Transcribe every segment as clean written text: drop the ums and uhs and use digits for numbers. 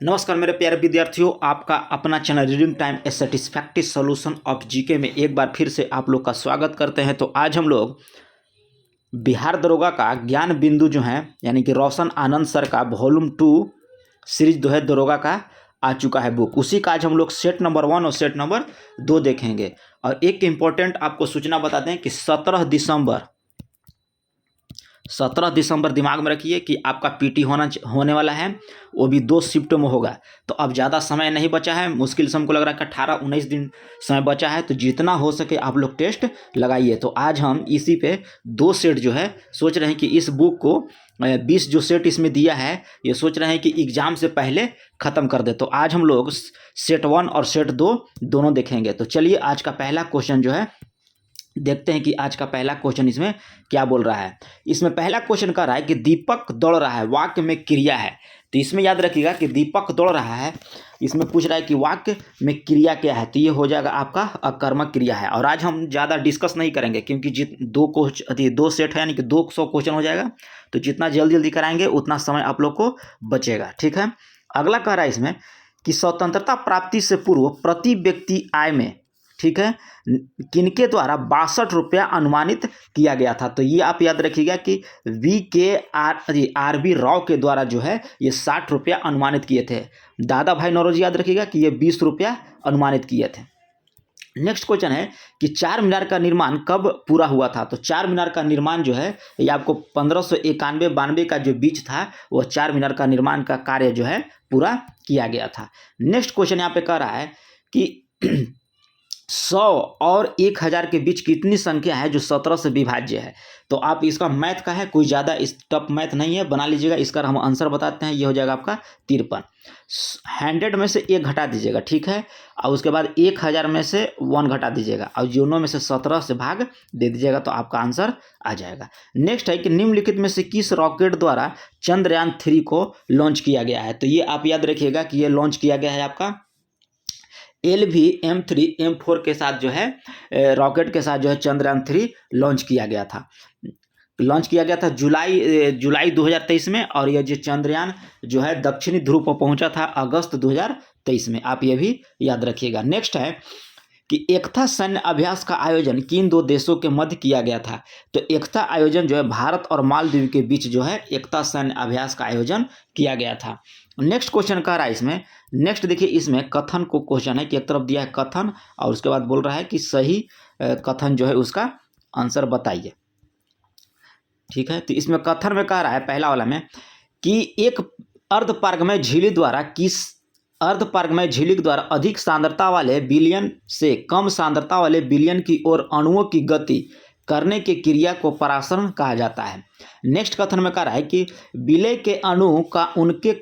नमस्कार मेरे प्यारे विद्यार्थियों, आपका अपना channel reading time A satisfactory solution of GK में एक बार फिर से आप लोग का स्वागत करते हैं। तो आज हम लोग बिहार दरोगा का ज्ञान बिंदु जो है यानी कि रोशन आनंद सर का वॉल्यूम 2 सीरीज जो है दरोगा का आ चुका है बुक, उसी का आज हम लोग सेट नंबर 1 और सेट नंबर 2 देखेंगे। और एक इम्पोर्टेंट आपको सूचना बताते हैं कि 17 दिसंबर दिमाग में रखिए कि आपका पीटी होने वाला है, वो भी 2 शिफ्टों में होगा। तो अब ज़्यादा समय नहीं बचा है, मुश्किल से हमको लग रहा है कि 18-19 दिन समय बचा है। तो जितना हो सके आप लोग टेस्ट लगाइए। तो आज हम इसी पे 2 सेट जो है सोच रहे हैं कि इस बुक को 20 जो सेट इसमें दिया है ये सोच रहे हैं कि एग्ज़ाम से पहले ख़त्म कर दे। तो आज हम लोग सेट 1 और सेट 2 दोनों देखेंगे। तो चलिए आज का पहला क्वेश्चन जो है देखते हैं कि आज का पहला क्वेश्चन इसमें क्या बोल रहा है। इसमें पहला क्वेश्चन कह रहा है कि दीपक दौड़ रहा है, वाक्य में क्रिया है। तो इसमें याद रखिएगा कि दीपक दौड़ रहा है, इसमें पूछ रहा है कि वाक्य में क्रिया क्या है। तो ये हो जाएगा आपका अकर्मक क्रिया है। और आज हम ज़्यादा डिस्कस नहीं करेंगे क्योंकि दो सेट है यानी कि 200 क्वेश्चन हो जाएगा। तो जितना जल्दी जल्दी कराएंगे उतना समय आप लोग को बचेगा, ठीक है। अगला कह रहा है इसमें कि स्वतंत्रता प्राप्ति से पूर्व प्रति व्यक्ति आय में, ठीक है, किनके द्वारा 62 रुपया अनुमानित किया गया था। तो ये आप याद रखिएगा कि आर बी राव के द्वारा जो है ये 60 रुपया अनुमानित किए थे। दादा भाई नौरोजी याद रखिएगा कि ये 20 रुपया अनुमानित किए थे। नेक्स्ट क्वेश्चन है कि 4 मीनार का निर्माण कब पूरा हुआ था। तो 4 मीनार का निर्माण जो है ये आपको 1591-92 का जो बीच था वो 4 मीनार का निर्माण का कार्य जो है पूरा किया गया था। नेक्स्ट क्वेश्चन यहाँ पे कह रहा है कि 100 और 1000 के बीच कितनी संख्या है जो 17 से विभाज्य है। तो आप इसका मैथ का है, कोई ज़्यादा इस टफ मैथ नहीं है, बना लीजिएगा। इसका हम आंसर बताते हैं, ये हो जाएगा आपका 53। 100 में से 1 घटा दीजिएगा, ठीक है। और उसके बाद 1000 में से 1 घटा दीजिएगा और 0 में से 17 से भाग दे दीजिएगा, तो आपका आंसर आ जाएगा। नेक्स्ट है कि निम्नलिखित में से किस रॉकेट द्वारा चंद्रयान 3 को लॉन्च किया गया है। तो ये आप याद रखिएगा कि ये लॉन्च किया गया है आपका LV-M3 M4 के साथ जो है रॉकेट के साथ जो है चंद्रयान 3 लॉन्च किया गया था जुलाई 2023 में। और यह जो चंद्रयान जो है दक्षिणी ध्रुव पर पहुंचा था अगस्त 2023 में, आप ये भी याद रखिएगा। नेक्स्ट है कि एकता सैन्य अभ्यास का आयोजन किन 2 देशों के मध्य किया गया था। तो एकता आयोजन जो है भारत और मालदीव के बीच जो है एकता सैन्य अभ्यास का आयोजन किया गया था। नेक्स्ट क्वेश्चन कह रहा है इसमें, नेक्स्ट देखिए इसमें कथन को क्वेश्चन है कि एक तरफ दिया है कथन और उसके बाद बोल रहा है कि सही कथन जो है उसका आंसर बताइए, ठीक है। तो इसमें कथन में कह रहा है पहला वाला में कि एक अर्धपारगमय झिल्ली द्वारा अधिक सांद्रता वाले विलयन से कम सांद्रता वाले विलयन की ओर अणुओं की गति करने की क्रिया को परासरण कहा जाता है। नेक्स्ट कथन में कह रहा है कि विलय के अणु का उनके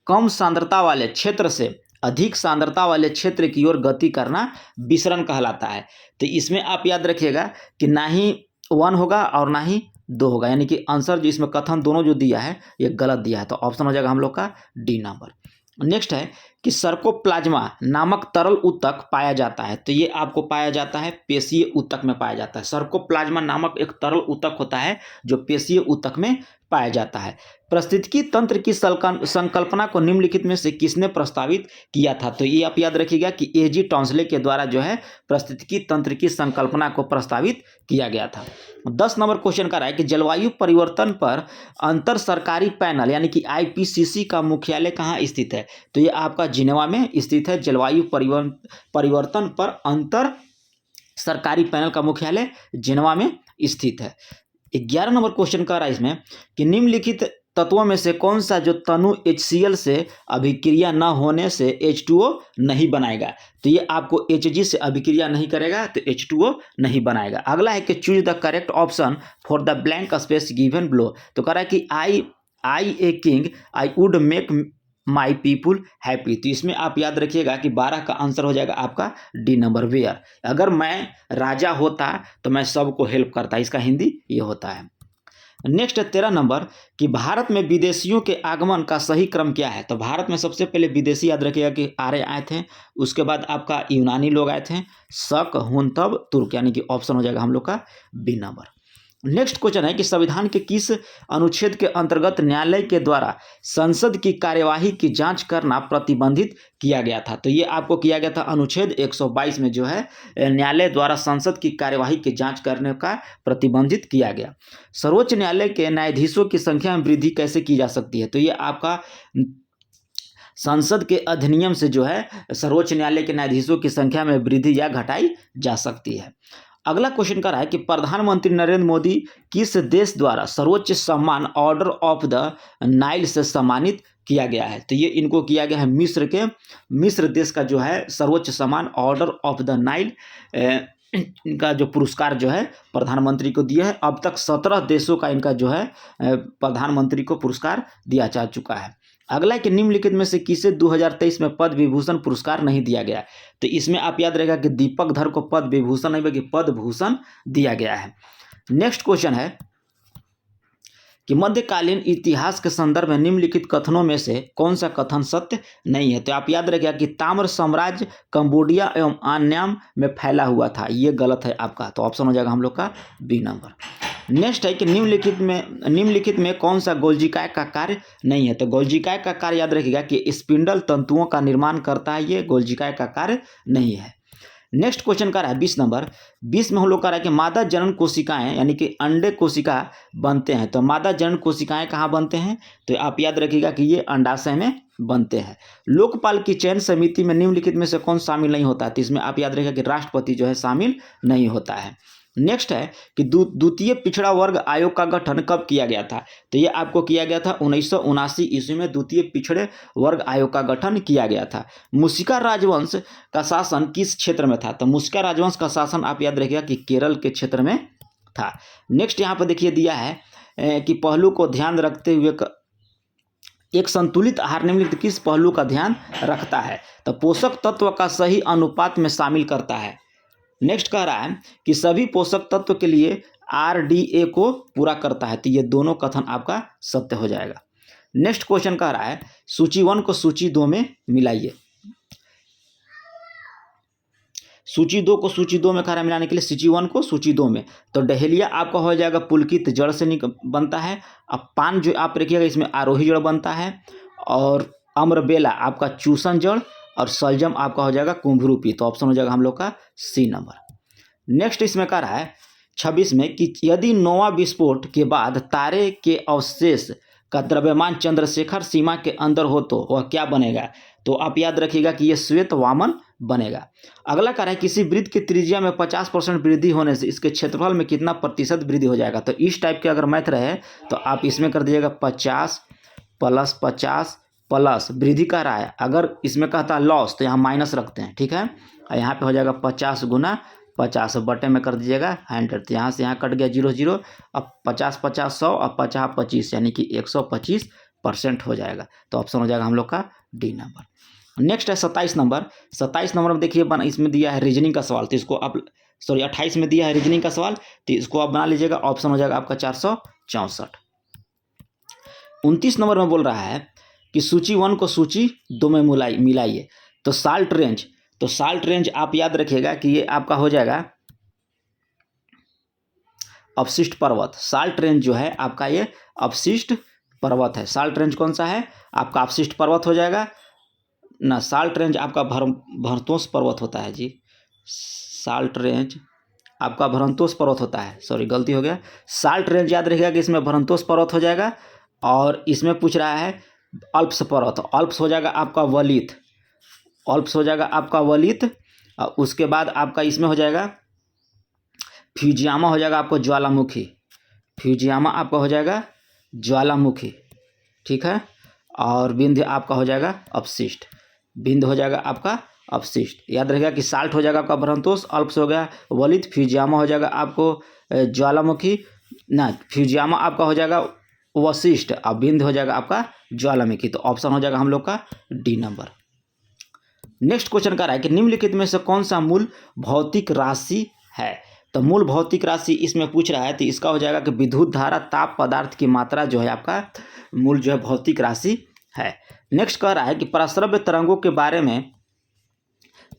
कम सांद्रता वाले क्षेत्र से अधिक सांद्रता वाले क्षेत्र की ओर गति करना विसरण कहलाता है। तो इसमें आप याद रखिएगा कि ना ही 1 होगा और ना ही 2 होगा, यानी कि आंसर जो इसमें कथन दोनों जो दिया है ये गलत दिया है। तो ऑप्शन हो जाएगा हम लोग का डी नंबर। नेक्स्ट है कि सर्कोप्लाज्मा नामक तरल ऊतक पाया जाता है। तो ये आपको पाया जाता है पेशीय ऊतक में पाया जाता है। सर्कोप्लाज्मा नामक एक तरल ऊतक होता है जो पेशीय ऊतक में पाया जाता है। पारिस्थितिकी तंत्र की संकल्पना को निम्नलिखित में से किसने प्रस्तावित किया था। तो ये आप याद रखिएगा कि A.G. टॉन्सले के द्वारा जो है पारिस्थितिकी तंत्र की संकल्पना को प्रस्तावित किया गया था। 10 नंबर क्वेश्चन का रहा है कि जलवायु परिवर्तन पर अंतर सरकारी पैनल यानी कि IPCC का मुख्यालय कहाँ स्थित है। तो ये आपका जिनेवा में स्थित है। जलवायु परिवर्तन पर अंतर सरकारी पैनल का मुख्यालय जिनेवा में स्थित है। 11 नंबर क्वेश्चन का रहा है इसमें कि निम्नलिखित तत्वों में से कौन सा जो तनु HCl से अभिक्रिया न होने से H2O नहीं बनाएगा। तो ये आपको Hg से अभिक्रिया नहीं करेगा तो H2O नहीं बनाएगा। अगला है कि choose the correct option for the blank space given below. तो कह रहा है कि I a king I would make my people happy. तो इसमें आप याद रखिएगा कि 12 का आंसर हो जाएगा आपका डी नंबर वेयर। अगर मैं राजा होता तो मैं सबको हेल्प करता, इसका हिंदी ये होता है। नेक्स्ट है 13 नंबर कि भारत में विदेशियों के आगमन का सही क्रम क्या है। तो भारत में सबसे पहले विदेशी याद रखिएगा कि आर्य आए थे, उसके बाद आपका यूनानी लोग आए थे, शक, हुन, तब तुर्क, यानी कि ऑप्शन हो जाएगा हम लोग का बी नंबर। नेक्स्ट क्वेश्चन है कि संविधान के किस अनुच्छेद के अंतर्गत न्यायालय के द्वारा संसद की कार्यवाही की जांच करना प्रतिबंधित किया गया था? तो ये आपको किया गया था अनुच्छेद 122 में जो है न्यायालय द्वारा संसद की कार्यवाही की जांच करने का प्रतिबंधित किया गया। सर्वोच्च न्यायालय के न्यायाधीशों की संख्या में वृद्धि कैसे की जा सकती है? तो ये आपका संसद के अधिनियम से जो है सर्वोच्च न्यायालय के न्यायाधीशों की संख्या में वृद्धि या घटाई जा सकती है। अगला क्वेश्चन कर रहा है कि प्रधानमंत्री नरेंद्र मोदी किस देश द्वारा सर्वोच्च सम्मान ऑर्डर ऑफ द नाइल से सम्मानित किया गया है? तो ये इनको किया गया है मिस्र देश का जो है सर्वोच्च सम्मान ऑर्डर ऑफ द नाइल इनका जो पुरस्कार जो है प्रधानमंत्री को दिया है। अब तक 17 देशों का इनका जो है प्रधानमंत्री को पुरस्कार दिया जा चुका है। अगला है कि निम्नलिखित में से किसे 2023 में पद्म विभूषण पुरस्कार नहीं दिया गया? तो इसमें आप याद रहेगा कि दीपक धर को पद्म विभूषण नहीं बल्कि पद्म भूषण दिया गया है। नेक्स्ट क्वेश्चन है कि मध्यकालीन इतिहास के संदर्भ में निम्नलिखित कथनों में से कौन सा कथन सत्य नहीं है? तो आप याद रखिएगा कि ताम्र साम्राज्य कंबोडिया एवं अन्याम में फैला हुआ था, ये गलत है आपका, तो ऑप्शन हो जाएगा हम लोग का बी नंबर। नेक्स्ट है कि निम्नलिखित में कौन सा गोल्जिकाय का कार्य नहीं है? तो गोल्जिकाय का कार्य याद रखिएगा कि स्पिंडल तंतुओं का निर्माण करता है, ये गोल्जिकाय का कार्य नहीं है। नेक्स्ट क्वेश्चन का रहा है 20 नंबर। 20 में हम लोग का रहा है कि मादा जनन कोशिकाएं यानी कि अंडे कोशिका बनते हैं। तो मादा जनन कोशिकाएं कहाँ बनते हैं? तो आप याद रखिएगा कि ये अंडाशय में बनते हैं। लोकपाल की चयन समिति में निम्नलिखित में से कौन शामिल नहीं होता है? तो इसमें आप याद रखिएगा कि राष्ट्रपति जो है शामिल नहीं होता है। नेक्स्ट है कि द्वितीय पिछड़ा वर्ग आयोग का गठन कब किया गया था? तो ये आपको किया गया था 1979 ईस्वी में द्वितीय पिछड़े वर्ग आयोग का गठन किया गया था। मुशिका राजवंश का शासन किस क्षेत्र में था? तो मुशिका राजवंश का शासन आप याद रखिएगा कि केरल के क्षेत्र में था। नेक्स्ट यहाँ पर देखिए दिया है कि पहलू को ध्यान रखते हुए एक संतुलित आहार निम्नलिखित किस पहलू का ध्यान रखता है? तो पोषक तत्व का सही अनुपात में शामिल करता है। नेक्स्ट कह रहा है कि सभी पोषक तत्व के लिए RDA को पूरा करता है। तो ये दोनों कथन आपका सत्य हो जाएगा। नेक्स्ट क्वेश्चन कह रहा है सूची 1 को सूची 2 में मिलाइए। सूची 2 को सूची 2 में कह रहा है मिलाने के लिए सूची 1 को सूची 2 में। तो डहेलिया आपका हो जाएगा पुलकित जड़ से बनता है। अब पान जो आप रखिएगा इसमें आरोही जड़ बनता है, और अम्रबेला आपका चूसन जड़, और सलजम आपका हो जाएगा कुंभरूपी। तो ऑप्शन हो जाएगा हम लोग का सी नंबर। नेक्स्ट इसमें कह रहा है 26 में कि यदि नोवा विस्फोट के बाद तारे के अवशेष का द्रव्यमान चंद्रशेखर सीमा के अंदर हो तो वह क्या बनेगा? तो आप याद रखिएगा कि यह श्वेत वामन बनेगा। अगला कह रहा है किसी वृत्त की त्रिज्या में 50% वृद्धि होने से इसके क्षेत्रफल में कितना प्रतिशत वृद्धि हो जाएगा? तो इस टाइप के अगर मैथ रहे तो आप इसमें कर दीजिएगा 50 + 50 प्लस वृद्धि कह रहा है। अगर इसमें कहता है लॉस तो यहाँ माइनस रखते हैं, ठीक है। और यहाँ पे हो जाएगा 50 × 50 बटे में कर दीजिएगा 100। तो यहाँ से यहाँ कट गया 0 0। अब 50 50 100 और 50 25 यानी कि 125% हो जाएगा। तो ऑप्शन हो जाएगा हम लोग का डी नंबर। नेक्स्ट है 27 नंबर। 27 नंबर में देखिए इसमें दिया है रीजनिंग का सवाल, तो इसको आप 28 में दिया है रीजनिंग का सवाल, तो इसको आप बना लीजिएगा। ऑप्शन हो जाएगा आपका 464। 29 नंबर में बोल रहा है कि सूची 1 को सूची 2 में मिलाइए। तो साल्ट रेंज आप याद रखिएगा कि ये आपका हो जाएगा अवशिष्ट पर्वत। साल्ट रेंज जो है आपका ये अवशिष्ट पर्वत है। साल्ट रेंज कौन सा है? आपका अवशिष्ट पर्वत हो जाएगा ना। साल्ट रेंज आपका भरतोष पर्वत होता है जी। साल्ट रेंज आपका भरतोष पर्वत होता है, सॉरी गलती हो गया। साल्ट रेंज याद रखिएगा कि इसमें भरतोष पर्वत हो जाएगा। और इसमें पूछ रहा है अल्प्स पर्वत, अल्प्स हो जाएगा आपका वलित, अल्प्स हो जाएगा आपका वलित। उसके बाद आपका इसमें हो जाएगा फ्यूजियामा, हो जाएगा आपको ज्वालामुखी। फ्यूजियामा आपका हो जाएगा ज्वालामुखी, ठीक है। और विंध्य आपका हो जाएगा अपशिष्ट, विंध्य हो जाएगा आपका अपशिष्ट। याद रखिएगा कि साल्ट हो जाएगा आपका भरतोष, अल्प्स हो गया वलित, फ्यूजियामा हो जाएगा आपको ज्वालामुखी ना, फ्यूजियामा आपका हो जाएगा वशिष्ठ, और विंध्य हो जाएगा आपका ज्वालामुखी। तो ऑप्शन हो जाएगा हम लोग का डी नंबर। नेक्स्ट क्वेश्चन का रहा है कि निम्नलिखित में से कौन सा मूल भौतिक राशि है? तो मूल भौतिक राशि इसमें पूछ रहा है, तो इसका हो जाएगा कि विद्युत धारा, ताप, पदार्थ की मात्रा जो है आपका मूल जो है भौतिक राशि है। नेक्स्ट कह रहा है कि प्रस्रव्य तरंगों के बारे में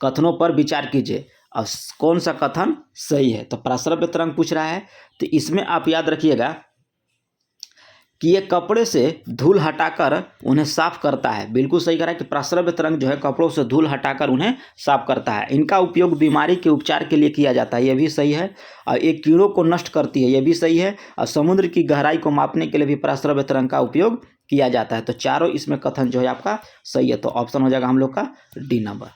कथनों पर विचार कीजिए। और कौन सा कथन सही है। तो प्रस्रव्य तरंग पूछ रहा है, तो इसमें आप याद रखिएगा कि ये कपड़े से धूल हटाकर उन्हें साफ करता है। बिल्कुल सही कह रहा है कि प्रस्रव्य तरंग जो है कपड़ों से धूल हटाकर उन्हें साफ करता है। इनका उपयोग बीमारी के उपचार के लिए किया जाता है, ये भी सही है। और ये कीड़ों को नष्ट करती है, ये भी सही है। और समुद्र की गहराई को मापने के लिए भी प्रस्रव्य तरंग का उपयोग किया जाता है। तो चारों इसमें कथन जो है आपका सही है। तो ऑप्शन हो जाएगा हम लोग का डी नंबर।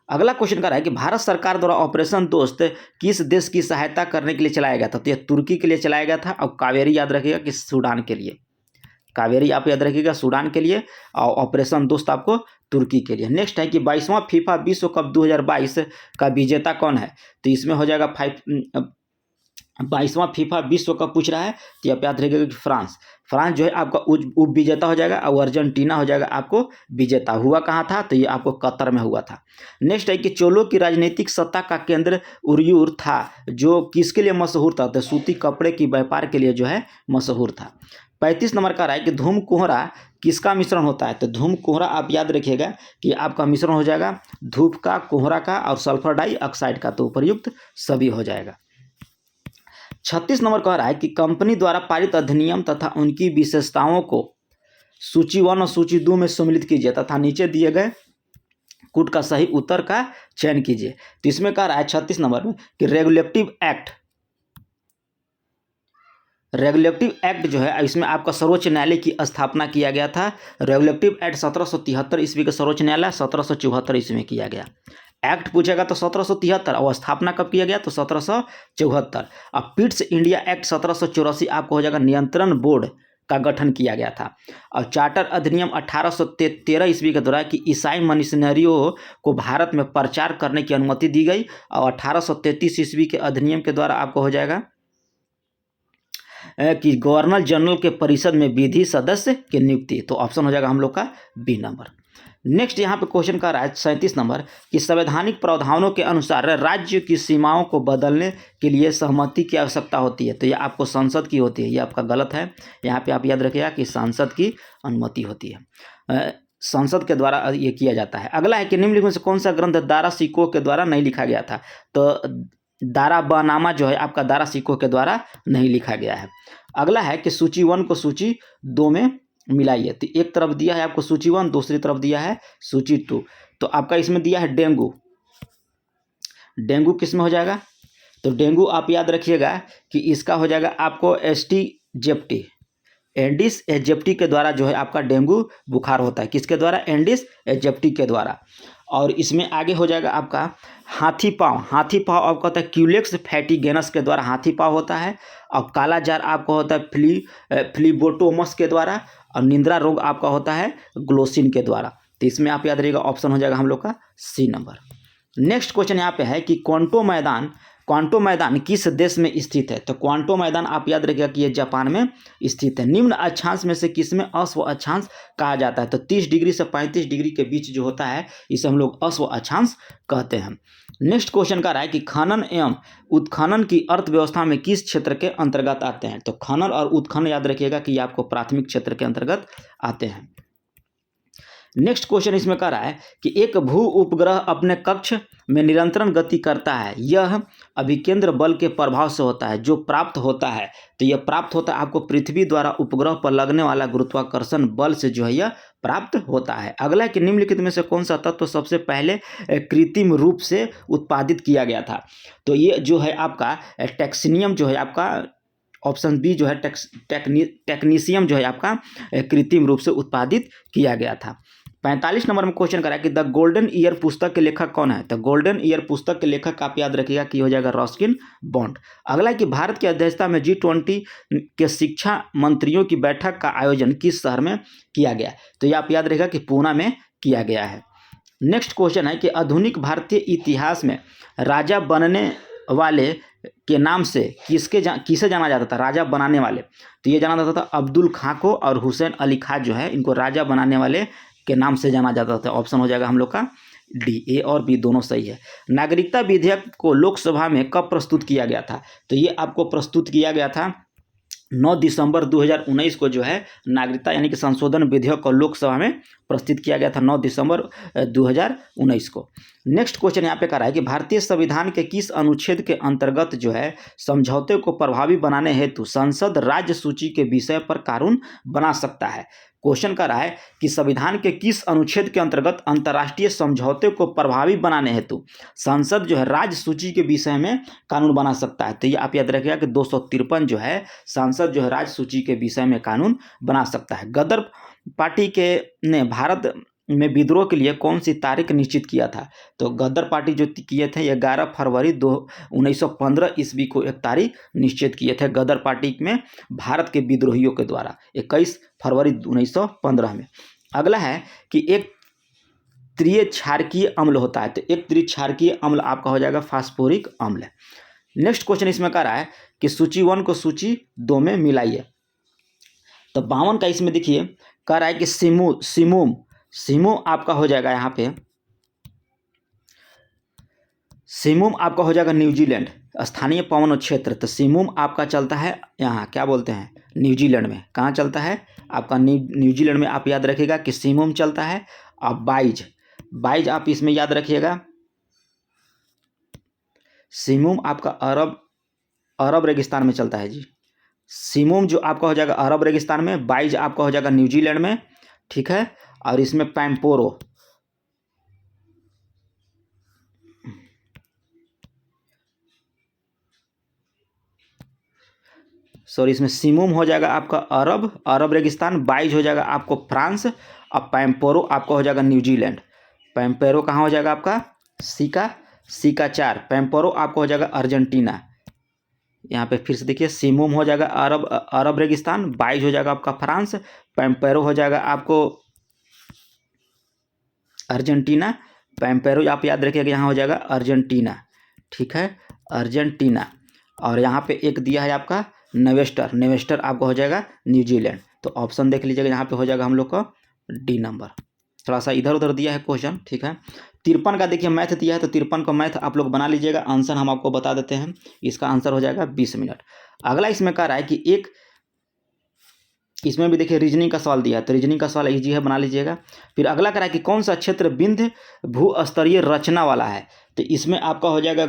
अगला क्वेश्चन कर रहा है कि भारत सरकार द्वारा ऑपरेशन दोस्त किस देश की सहायता करने के लिए चलाया गया था। तो यह तुर्की के लिए चलाया गया था। और कावेरी याद रखिएगा कि सूडान के लिए, कावेरी आप याद रखिएगा सूडान के लिए, और ऑपरेशन दोस्त आपको तुर्की के लिए। नेक्स्ट है कि 22वां फीफा विश्व कप 2022 का विजेता कौन है। तो इसमें हो जाएगा 22वां फीफा विश्व कप पूछ रहा है, तो आप याद रखिएगा कि फ्रांस जो है आपका उप विजेता हो जाएगा, और अर्जेंटीना हो जाएगा आपको विजेता। हुआ कहाँ था, तो ये आपको कतर में हुआ था। नेक्स्ट है कि चोलों की राजनीतिक सत्ता का केंद्र उरियूर था, जो किसके लिए मशहूर था। तो सूती कपड़े की व्यापार के लिए जो है मशहूर था। 35 नंबर का रहा है कि धूम कोहरा किसका मिश्रण होता है। तो धूम कोहरा आप याद रखिएगा कि आपका मिश्रण हो जाएगा धूप का, कोहरा का और सल्फर डाइऑक्साइड का। तो उपयुक्त सभी हो जाएगा। 36 नंबर कह रहा है कि कंपनी द्वारा पारित अधिनियम तथा उनकी विशेषताओं को सूची 1 और सूची 2 में सम्मिलित कीजिए तथा नीचे दिए गए कूट का सही उत्तर का चयन कीजिए। तो इसमें कह रहा है 36 नंबर में कि रेगुलेटिव एक्ट जो है, इसमें आपका सर्वोच्च न्यायालय की स्थापना किया गया था। रेगुलेटिव एक्ट 1773 ईस्वी का सर्वोच्च न्यायालय 1774 ईस्वी में किया गया। एक्ट पूछेगा तो 1773, और स्थापना कब किया गया तो 1774। अब पिट्स इंडिया एक्ट 1784 आपको हो जाएगा नियंत्रण बोर्ड का गठन किया गया था। और चार्टर अधिनियम 1813 ईस्वी के द्वारा कि ईसाई मिशनरियों को भारत में प्रचार करने की अनुमति दी गई। और 1833 ईस्वी के अधिनियम के द्वारा आपको हो जाएगा कि गवर्नर जनरल के परिषद में विधि सदस्य की नियुक्ति। तो ऑप्शन हो जाएगा हम लोग का बी नंबर। नेक्स्ट यहाँ पे क्वेश्चन का रहा है 37 नंबर कि संवैधानिक प्रावधानों के अनुसार राज्य की सीमाओं को बदलने के लिए सहमति की आवश्यकता होती है। तो ये आपको संसद की होती है, ये आपका गलत है। यहाँ पे आप याद रखिएगा कि सांसद की अनुमति होती है, संसद के द्वारा ये किया जाता है। अगला है कि निम्नलिखित में से कौन सा ग्रंथ दारा सिकोह के द्वारा नहीं लिखा गया था। तो दारा बनामा जो है आपका दारा सिकोह के द्वारा नहीं लिखा गया है। अगला है कि सूची 1 को सूची 2 में मिलाइए। तो एक तरफ दिया है आपको सूची 1, दूसरी तरफ दिया है सूची 2। तो आपका इसमें दिया है डेंगू। डेंगू किस में हो जाएगा, तो डेंगू आप याद रखिएगा कि इसका हो जाएगा आपको एसटी-जेप्टी, एडिस एजिप्टी के द्वारा जो है आपका डेंगू बुखार होता है। किसके द्वारा, एडिस एजिप्टी के द्वारा। और इसमें आगे हो जाएगा आपका हाथी पाँव। हाथी पाँव आपका होता है क्यूलेक्स फैटिगेनस के द्वारा हाथी पाँव होता है। और काला जार आपका होता है फ्लीबोटोमस के द्वारा। और निंद्रा रोग आपका होता है ग्लोसिन के द्वारा। तो इसमें आप याद रहिएगा ऑप्शन हो जाएगा हम लोग का सी नंबर। नेक्स्ट क्वेश्चन यहाँ पे है कि क्वांटो मैदान किस देश में स्थित है। तो क्वांटो मैदान आप याद रखिएगा कि ये जापान में स्थित है। निम्न अक्षांश में से किस में अश्व अक्षांश कहा जाता है। तो 30 डिग्री से 35 डिग्री के बीच जो होता है इसे हम लोग अश्व अक्षांश कहते हैं। नेक्स्ट क्वेश्चन का रहा है कि खनन एवं उत्खनन की अर्थव्यवस्था में किस क्षेत्र के अंतर्गत आते हैं। तो खनन और उत्खनन याद रखिएगा कि ये आपको प्राथमिक क्षेत्र के अंतर्गत आते हैं। नेक्स्ट क्वेश्चन इसमें कह रहा है कि एक भू उपग्रह अपने कक्ष में निरंतर गति करता है, यह अभिकेंद्र बल के प्रभाव से होता है जो प्राप्त होता है। तो यह प्राप्त होता है आपको पृथ्वी द्वारा उपग्रह पर लगने वाला गुरुत्वाकर्षण बल से जो है यह प्राप्त होता है। अगला है कि निम्नलिखित में से कौन सा तत्व सबसे पहले कृत्रिम रूप से उत्पादित किया गया था। तो ये जो है आपका टेक्सीनियम जो है आपका ऑप्शन बी जो है टेक्नीशियम जो है आपका कृत्रिम रूप से उत्पादित किया गया था। 45 नंबर में क्वेश्चन करा कि द गोल्डन ईयर पुस्तक के लेखक कौन है। तो गोल्डन ईयर पुस्तक के लेखक आप याद रखिएगा कि हो जाएगा रस्किन बॉन्ड। अगला है कि भारत की अध्यक्षता में G20 के शिक्षा मंत्रियों की बैठक का आयोजन किस शहर में किया गया। तो ये आप याद रखिएगा कि पूना में किया गया है। नेक्स्ट क्वेश्चन है कि आधुनिक भारतीय इतिहास में राजा बनने वाले के नाम से किसे जाना जाता था, राजा बनाने वाले। तो ये जाना जाता था अब्दुल खां को, और हुसैन अली खां जो है इनको राजा बनाने वाले के नाम से जाना जाता था। ऑप्शन हो जाएगा हम लोग का डी, ए और बी दोनों सही है। नागरिकता विधेयक को लोकसभा में कब प्रस्तुत किया गया था। तो ये आपको प्रस्तुत किया गया था 9 दिसंबर 2019 को जो है नागरिकता यानी कि संशोधन विधेयक को लोकसभा में प्रस्तुत किया गया था 9 दिसंबर 2019 को। नेक्स्ट क्वेश्चन यहाँ पे कर रहा है कि भारतीय संविधान के किस अनुच्छेद के अंतर्गत जो है समझौते को प्रभावी बनाने हेतु संसद राज्य सूची के विषय पर कानून बना सकता है। क्वेश्चन कर रहा है कि संविधान के किस अनुच्छेद के अंतर्गत अंतर्राष्ट्रीय समझौते को प्रभावी बनाने हेतु संसद जो है राज्य सूची के विषय में कानून बना सकता है। तो ये आप याद रखिएगा कि 253 जो है संसद जो है राज्य सूची के विषय में कानून बना सकता है। गदर पार्टी के ने भारत में विद्रोह के लिए कौन सी तारीख निश्चित किया था? तो गदर पार्टी जो किए थे 11 फरवरी 1915 ईस्वी को एक तारीख निश्चित किए थे गदर पार्टी में भारत के विद्रोहियों के द्वारा 21 फरवरी 1915 में। अगला है कि एक त्रिय क्षारकीय अम्ल होता है, तो एक त्रिय क्षारकीय अम्ल आपका हो जाएगा फास्फोरिक अम्ल। नेक्स्ट क्वेश्चन इसमें कह रहा है कि सूची 1 को सूची 2 में मिलाइए। तो 52 का इसमें देखिए कह रहा है कि सिमुम आपका हो जाएगा यहाँ पे, सिमुम आपका हो जाएगा न्यूजीलैंड स्थानीय पवन क्षेत्र। तो सिमुम आपका चलता है यहाँ क्या बोलते हैं न्यूजीलैंड में। कहाँ चलता है आपका न्यूजीलैंड में। आप याद रखिएगा कि सिमुम चलता है। अब बाइज आप इसमें याद रखिएगा, सिमुम आपका अरब रेगिस्तान में चलता है जी। सिमुम जो आपका हो जाएगा अरब रेगिस्तान में, बाइज आपका हो जाएगा न्यूजीलैंड में, ठीक है। और इसमें पैम्पोरो, सॉरी इसमें सिमुम हो जाएगा आपका अरब रेगिस्तान, बाइज हो जाएगा आपको फ्रांस, और पैम्पोरो आपका हो जाएगा न्यूजीलैंड। पैम्पेरो कहाँ हो जाएगा आपका सिका 4। पैम्पोरो आपका हो जाएगा अर्जेंटीना। यहाँ पे फिर से देखिए सिमुम हो जाएगा अरब रेगिस्तान, बाइज हो जाएगा आपका फ्रांस, पैम्पेरो हो जाएगा आपको अर्जेंटीना। पैम्पेरो आप याद रखिएगा यहाँ हो जाएगा अर्जेंटीना, ठीक है अर्जेंटीना। और यहाँ पे एक दिया है आपका नेवेस्टर आपको हो जाएगा न्यूजीलैंड। तो ऑप्शन देख लीजिएगा यहाँ पे हो जाएगा हम लोग का डी नंबर। थोड़ा सा इधर उधर दिया है क्वेश्चन, ठीक है। 53 का देखिए मैथ दिया है, तो 53 का मैथ आप लोग बना लीजिएगा। आंसर हम आपको बता देते हैं, इसका आंसर हो जाएगा 20 मिनट। अगला इसमें कह रहा है कि एक इसमें भी देखिए रीजनिंग का सवाल दिया है, तो रीजनिंग का सवाल इजी है, बना लीजिएगा। फिर अगला कह रहा है कि कौन सा क्षेत्र विंध्य भूस्तरीय रचना वाला है। तो इसमें आपका हो जाएगा,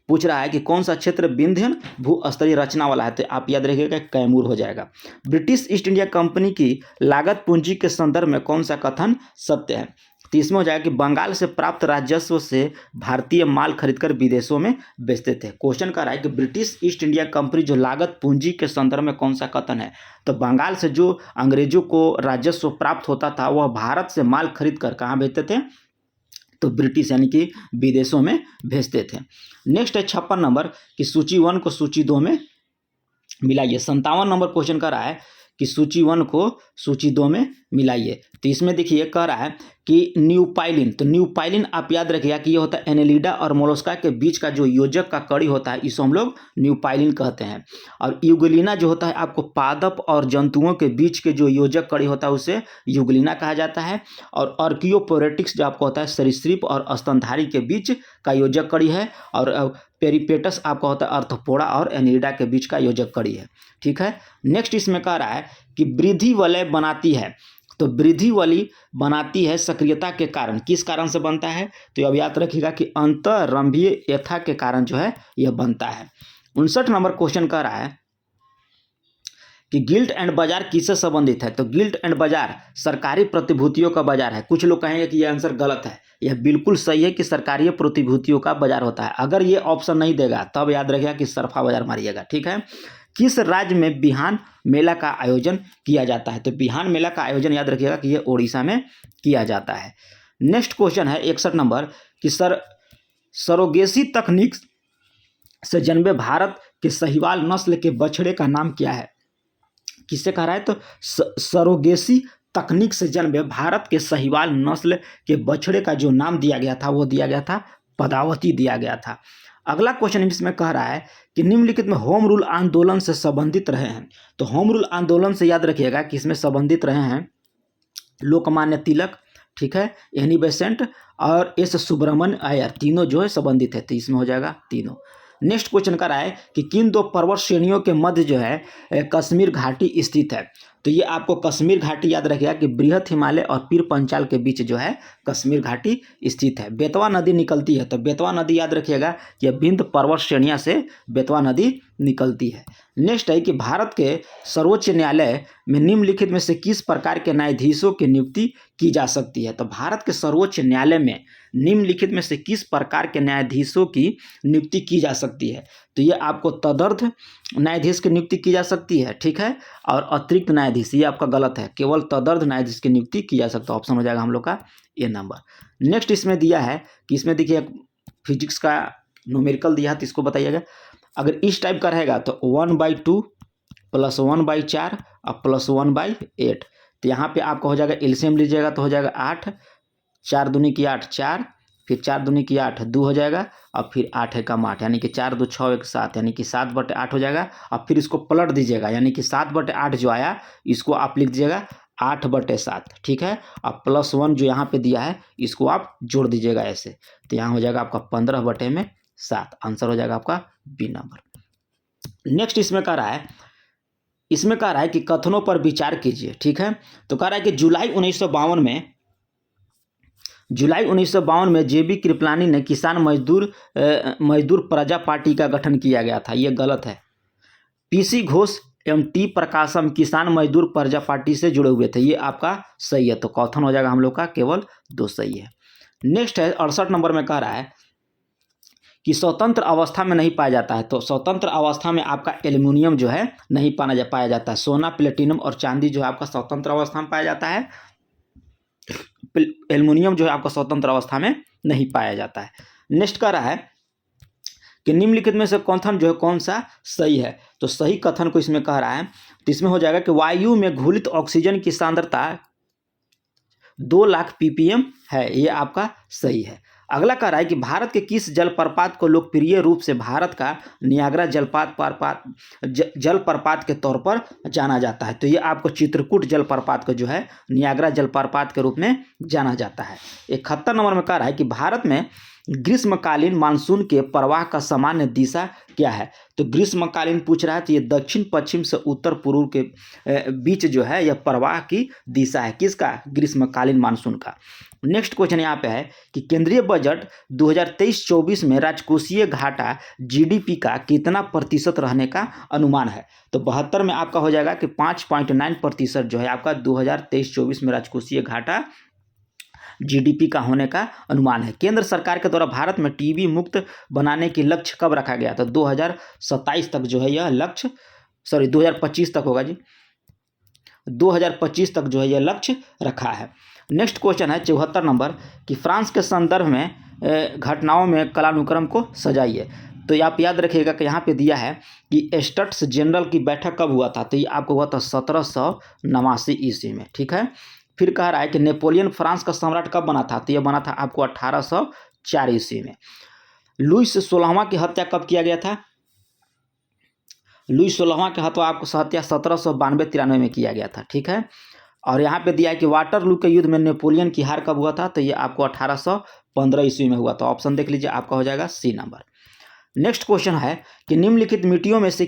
पूछ रहा है कि कौन सा क्षेत्र विंध्य भूस्तरीय रचना वाला है, तो आप याद रखिएगा कैमूर हो जाएगा। ब्रिटिश ईस्ट इंडिया कंपनी की लागत पूंजी के संदर्भ में कौन सा कथन सत्य है। तो इसमें हो जाएगा कि बंगाल से प्राप्त राजस्व से भारतीय माल खरीदकर विदेशों में बेचते थे। क्वेश्चन कर रहा है कि ब्रिटिश ईस्ट इंडिया कंपनी जो लागत पूंजी के संदर्भ में कौन सा कथन है। तो बंगाल से जो अंग्रेजों को राजस्व प्राप्त होता था वह भारत से माल खरीद कर कहाँ भेजते थे, तो ब्रिटिश यानी कि विदेशों में भेजते थे। नेक्स्ट है 56 नंबर कि सूची 1 को सूची 2 में मिलाइए। 57 नंबर क्वेश्चन कर रहा है कि सूची 1 को सूची 2 में मिलाइए। तो इसमें देखिए कह रहा है कि न्यूपाइलिन, तो न्यूपाइलिन आप याद रखिएगा कि ये होता है एनेलिडा और मोलस्का के बीच का जो योजक का कड़ी होता है, इसको हम लोग न्यूपाइलिन कहते हैं। और यूगलिना जो होता है आपको पादप और जंतुओं के बीच के जो योजक कड़ी होता है उसे यूगलिना कहा जाता है। और आर्कियोपोरेटिक्स जो आपको होता है सरीसृप और स्तनधारी के बीच का योजक कड़ी है। और पेरिपेटस आपका होता है अर्थोपोडा और एनेलिडा के बीच का योजक कड़ी है, ठीक है। नेक्स्ट इसमें कह रहा है कि वृद्धि वलय बनाती है। तो वृद्धि वली बनाती है सक्रियता के कारण, किस कारण से बनता है, तो अब याद रखिएगा कि अंतररंभीय यथा के कारण जो है यह बनता है। 59 नंबर क्वेश्चन कह रहा है कि गिल्ट एंड बाजार किससे संबंधित है। तो गिल्ट एंड बाजार सरकारी प्रतिभूतियों का बाजार है। कुछ लोग कहेंगे कि यह आंसर गलत है, यह बिल्कुल सही है कि सरकारी प्रतिभूतियों का बाजार होता है। अगर ये ऑप्शन नहीं देगा तब याद रखिएगा कि सरफा बाजार मारिएगा, ठीक है। किस राज्य में बिहान मेला का आयोजन किया जाता है। तो बिहान मेला का आयोजन याद रखिएगा कि यह ओडिशा में किया जाता है। नेक्स्ट क्वेश्चन है 61 नंबर कि सरोगेसी तकनीक से जन्मे भारत के साहीवाल नस्ल के बछड़े का नाम क्या है। किससे कह रहा है, तो सरोगेसी तकनीक से जन्मे भारत के साहीवाल नस्ल के बछड़े का जो नाम दिया गया था वो दिया गया था पदावती दिया गया था। अगला क्वेश्चन इसमें कह रहा है कि निम्नलिखित में होम रूल आंदोलन से संबंधित रहे हैं। तो होम रूल आंदोलन से याद रखिएगा कि इसमें संबंधित रहे हैं लोकमान्य तिलक, ठीक है, एनी बेसेंट और एस सुब्रमण्य अय्यर, तीनों जो है संबंधित है। तो इसमें हो जाएगा तीनों। नेक्स्ट क्वेश्चन कर रहा है कि किन दो पर्वत श्रेणियों के मध्य जो है कश्मीर घाटी स्थित है। तो ये आपको कश्मीर घाटी याद रखिएगा कि बृहत हिमालय और पीर पंचाल के बीच जो है कश्मीर घाटी स्थित है। बेतवा नदी निकलती है, तो बेतवा नदी याद रखिएगा कि विंध्य पर्वत श्रेणियाँ से बेतवा नदी निकलती है। नेक्स्ट है कि भारत के सर्वोच्च न्यायालय में निम्नलिखित में से किस प्रकार के न्यायाधीशों की नियुक्ति की जा सकती है। तो भारत के सर्वोच्च न्यायालय में निम्नलिखित में से किस प्रकार के न्यायाधीशों की नियुक्ति की जा सकती है। तो ये आपको तदर्थ न्यायाधीश की नियुक्ति की जा सकती है, ठीक है, और अतिरिक्त न्यायाधीश, ये आपका गलत है, केवल तदर्थ न्यायाधीश की नियुक्ति की जा सकता है। ऑप्शन हो जाएगा हम लोग का ए नंबर। नेक्स्ट इसमें दिया है कि इसमें देखिए फिजिक्स का न्यूमेरिकल दिया है, तो इसको बताइएगा। अगर इस टाइप का रहेगा तो 1/2 + 1/4 और +1/8, तो यहाँ पे आपका हो जाएगा एलसीएम लीजिएगा तो हो जाएगा 8, 4 दूनी की 8 4, फिर 4 दूनी की 8 2 हो जाएगा, और फिर 8 एकम 8 यानी कि 4 2 6 1 7 यानी कि 7/8 हो जाएगा। और फिर इसको पलट दीजिएगा, यानी कि 7/8 जो आया इसको आप लिख दीजिएगा 8/7, ठीक है, और +1 जो यहाँ पे दिया है इसको आप जोड़ दीजिएगा ऐसे, तो यहाँ हो जाएगा आपका 15/7। आंसर हो जाएगा आपका बी नंबर। नेक्स्ट इसमें कह रहा है कि कथनों पर विचार कीजिए, ठीक है। तो कह रहा है कि जुलाई 1952 में जेबी कृपलानी ने किसान मजदूर प्रजा पार्टी का गठन किया गया था, ये गलत है। पीसी घोष एवं टी प्रकाशम किसान मजदूर प्रजा पार्टी से जुड़े हुए थे, ये आपका सही है, तो कथन हो जाएगा हम लोग का केवल 2 सही है। नेक्स्ट है 68 नंबर में कह रहा है कि स्वतंत्र अवस्था में नहीं पाया जाता है। तो स्वतंत्र अवस्था में आपका एल्युमिनियम जो है नहीं पाया जाता है। सोना, प्लेटिनम और चांदी जो है आपका स्वतंत्र अवस्था में पाया जाता है, एल्युमिनियम जो है आपका स्वतंत्र अवस्था में नहीं पाया जाता है। नेक्स्ट कह रहा है कि निम्नलिखित में से कथन जो है कौन सा सही है। तो सही कथन को इसमें कह रहा है, तो इसमें हो जाएगा कि वायु में घुलित ऑक्सीजन की सांद्रता 2 लाख ppm है, ये आपका सही है। अगला कह रहा है कि भारत के किस जलप्रपात को लोकप्रिय रूप से भारत का नियाग्रा जलप्रपात के तौर पर जाना जाता है। तो ये आपको चित्रकूट जलप्रपात को जो है नियाग्रा जलप्रपात के रूप में जाना जाता है। 71 नंबर में कह रहा है कि भारत में ग्रीष्मकालीन मानसून के प्रवाह का सामान्य दिशा क्या है। तो ग्रीष्मकालीन पूछ रहा है, तो ये दक्षिण पश्चिम से उत्तर पूर्व के बीच जो है यह प्रवाह की दिशा है, किसका, ग्रीष्मकालीन मानसून का। नेक्स्ट क्वेश्चन यहाँ पे है कि केंद्रीय बजट 2023-24 में राजकोषीय घाटा जीडीपी का कितना प्रतिशत रहने का अनुमान है। तो 72 में आपका हो जाएगा कि 5.9% जो है आपका 2023-24 में राजकोषीय घाटा जीडीपी का होने का अनुमान है। केंद्र सरकार के द्वारा भारत में टीबी मुक्त बनाने की लक्ष्य कब रखा गया था। 2027 तक जो है यह लक्ष्य, 2025 तक होगा जी, 2025 तक जो है यह लक्ष्य रखा है। नेक्स्ट क्वेश्चन है 74 नंबर कि फ्रांस के संदर्भ में घटनाओं में कालानुक्रम को सजाइए। तो आप याद रखिएगा कि यहाँ पे दिया है कि स्टेट्स जनरल की बैठक कब हुआ था। तो ये आपको हुआ था 1789 ईस्वी में, ठीक है। फिर कह रहा है कि नेपोलियन फ्रांस का सम्राट कब बना था। तो यह बना था आपको 1804 ईस्वी में। लुईस 16वां की हत्या कब किया गया था। लुईस 16वां की हत्या आपको हत्या 1792-93 में किया गया था, ठीक है। और यहाँ पे दिया है कि वाटरलू के युद्ध में नेपोलियन की हार कब हुआ था। तो ये आपको 1815 ईस्वी में हुआ था। ऑप्शन देख लीजिए, आपका हो जाएगा सी नंबर। नेक्स्ट क्वेश्चन है कि निम्नलिखित मिट्टियों में से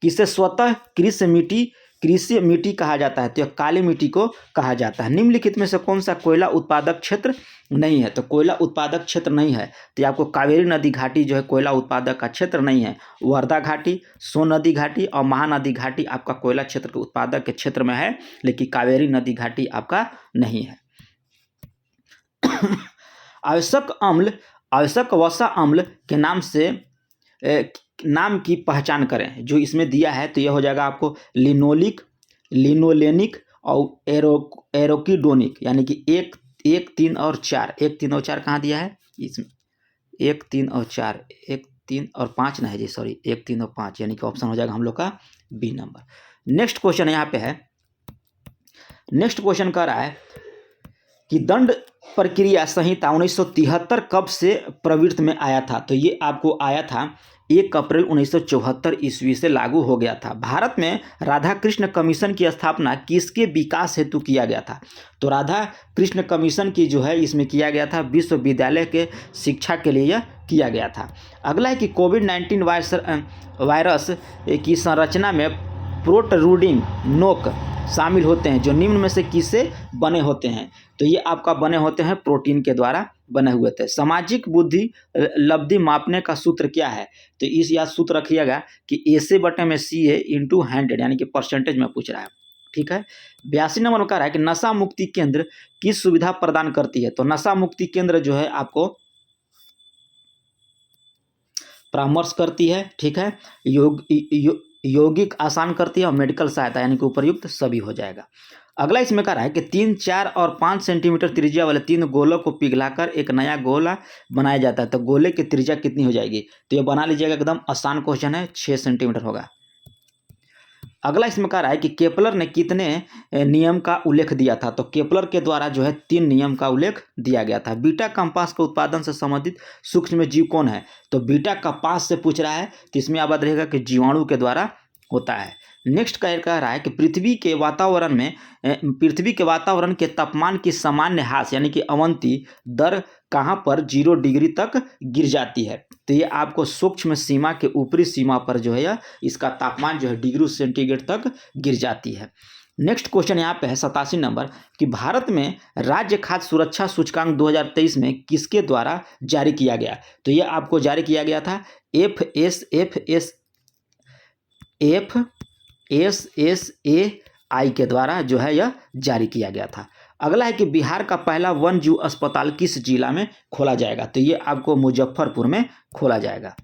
किसे स्वतः कृषि मिट्टी कहा जाता है। तो काली मिट्टी को कहा जाता है। निम्नलिखित में से कौन सा कोयला उत्पादक क्षेत्र नहीं है। तो कोयला उत्पादक क्षेत्र नहीं है, तो आपको कावेरी नदी घाटी जो है कोयला उत्पादक का क्षेत्र नहीं है। वर्धा घाटी, सोन नदी घाटी और महानदी घाटी आपका कोयला क्षेत्र के उत्पादक के क्षेत्र में है, लेकिन कावेरी नदी घाटी आपका नहीं है। आवश्यक वसा अम्ल के नाम की पहचान करें जो इसमें दिया है। तो यह हो जाएगा आपको लिनोलेनिक और एरोकिडोनिक, यानी कि 1, 3 और 4। 1, 3 और 4 कहाँ दिया है इसमें, 1, 3 और 4, 1, 3 और 5 नहीं जी, 1, 3 और 5, यानी कि ऑप्शन हो जाएगा हम लोग का बी नंबर। नेक्स्ट क्वेश्चन यहाँ पे है, नेक्स्ट क्वेश्चन कह रहा है कि दंड प्रक्रिया संहिता 1973 कब से प्रवृत्ति में आया था। तो ये आपको आया था 1 अप्रैल 1974 ईस्वी से लागू हो गया था। भारत में राधा कृष्ण कमीशन की स्थापना किसके विकास हेतु किया गया था। तो राधा कृष्ण कमीशन की जो है इसमें किया गया था विश्वविद्यालय के शिक्षा के लिए यह किया गया था। अगला है कि कोविड-19 वायरस की संरचना में प्रोट्रूडिंग नोक शामिल होते हैं जो निम्न में से किससे बने होते हैं? तो ये आपका बने होते हैं प्रोटीन के द्वारा बने हुए थे। सामाजिक बुद्धि लब्धि मापने का सूत्र क्या है? तो इस याद सूत्र रखिएगा कि AC/CA इंटू 100 यानी कि परसेंटेज में पूछ रहा है। ठीक है। 82 नंबर में कह रहा है कि नशा मुक्ति केंद्र किस सुविधा प्रदान करती है? तो नशा मुक्ति केंद्र जो है आपको परामर्श करती है। ठीक है। यौगिक आसान करती है और मेडिकल सहायता यानी कि उपयुक्त सभी हो जाएगा। अगला इसमें कह रहा है कि 3, 4 और 5 सेंटीमीटर त्रिज्या वाले 3 गोलों को पिघलाकर एक नया गोला बनाया जाता है। तो गोले की त्रिज्या कितनी हो जाएगी? तो ये बना लीजिएगा, एकदम आसान क्वेश्चन है, 6 सेंटीमीटर होगा। अगला इसमें कह रहा है कि केपलर ने कितने नियम का उल्लेख दिया था? तो केपलर के द्वारा जो है 3 नियम का उल्लेख दिया गया था। बीटा कंपास के उत्पादन से संबंधित सूक्ष्म जीव कौन है? तो बीटा कंपास से पूछ रहा है, तो इसमें याद रहेगा कि जीवाणु के द्वारा होता है। नेक्स्ट कह रहा है कि पृथ्वी के वातावरण के तापमान की सामान्य ह्रास यानी कि अवनति दर कहाँ पर 0 डिग्री तक गिर जाती है? तो ये आपको सूक्ष्म सीमा के ऊपरी सीमा पर जो है इसका तापमान जो है डिग्री सेंटीग्रेड तक गिर जाती है। नेक्स्ट क्वेश्चन यहाँ पे है 87 नंबर कि भारत में राज्य खाद्य सुरक्षा सूचकांक 2023 में किसके द्वारा जारी किया गया? तो ये आपको जारी किया गया था FSSAI के द्वारा जो है यह जारी किया गया था। अगला है कि बिहार का पहला वन जीव अस्पताल किस जिला में खोला जाएगा? तो ये आपको मुजफ्फरपुर में खोला जाएगा।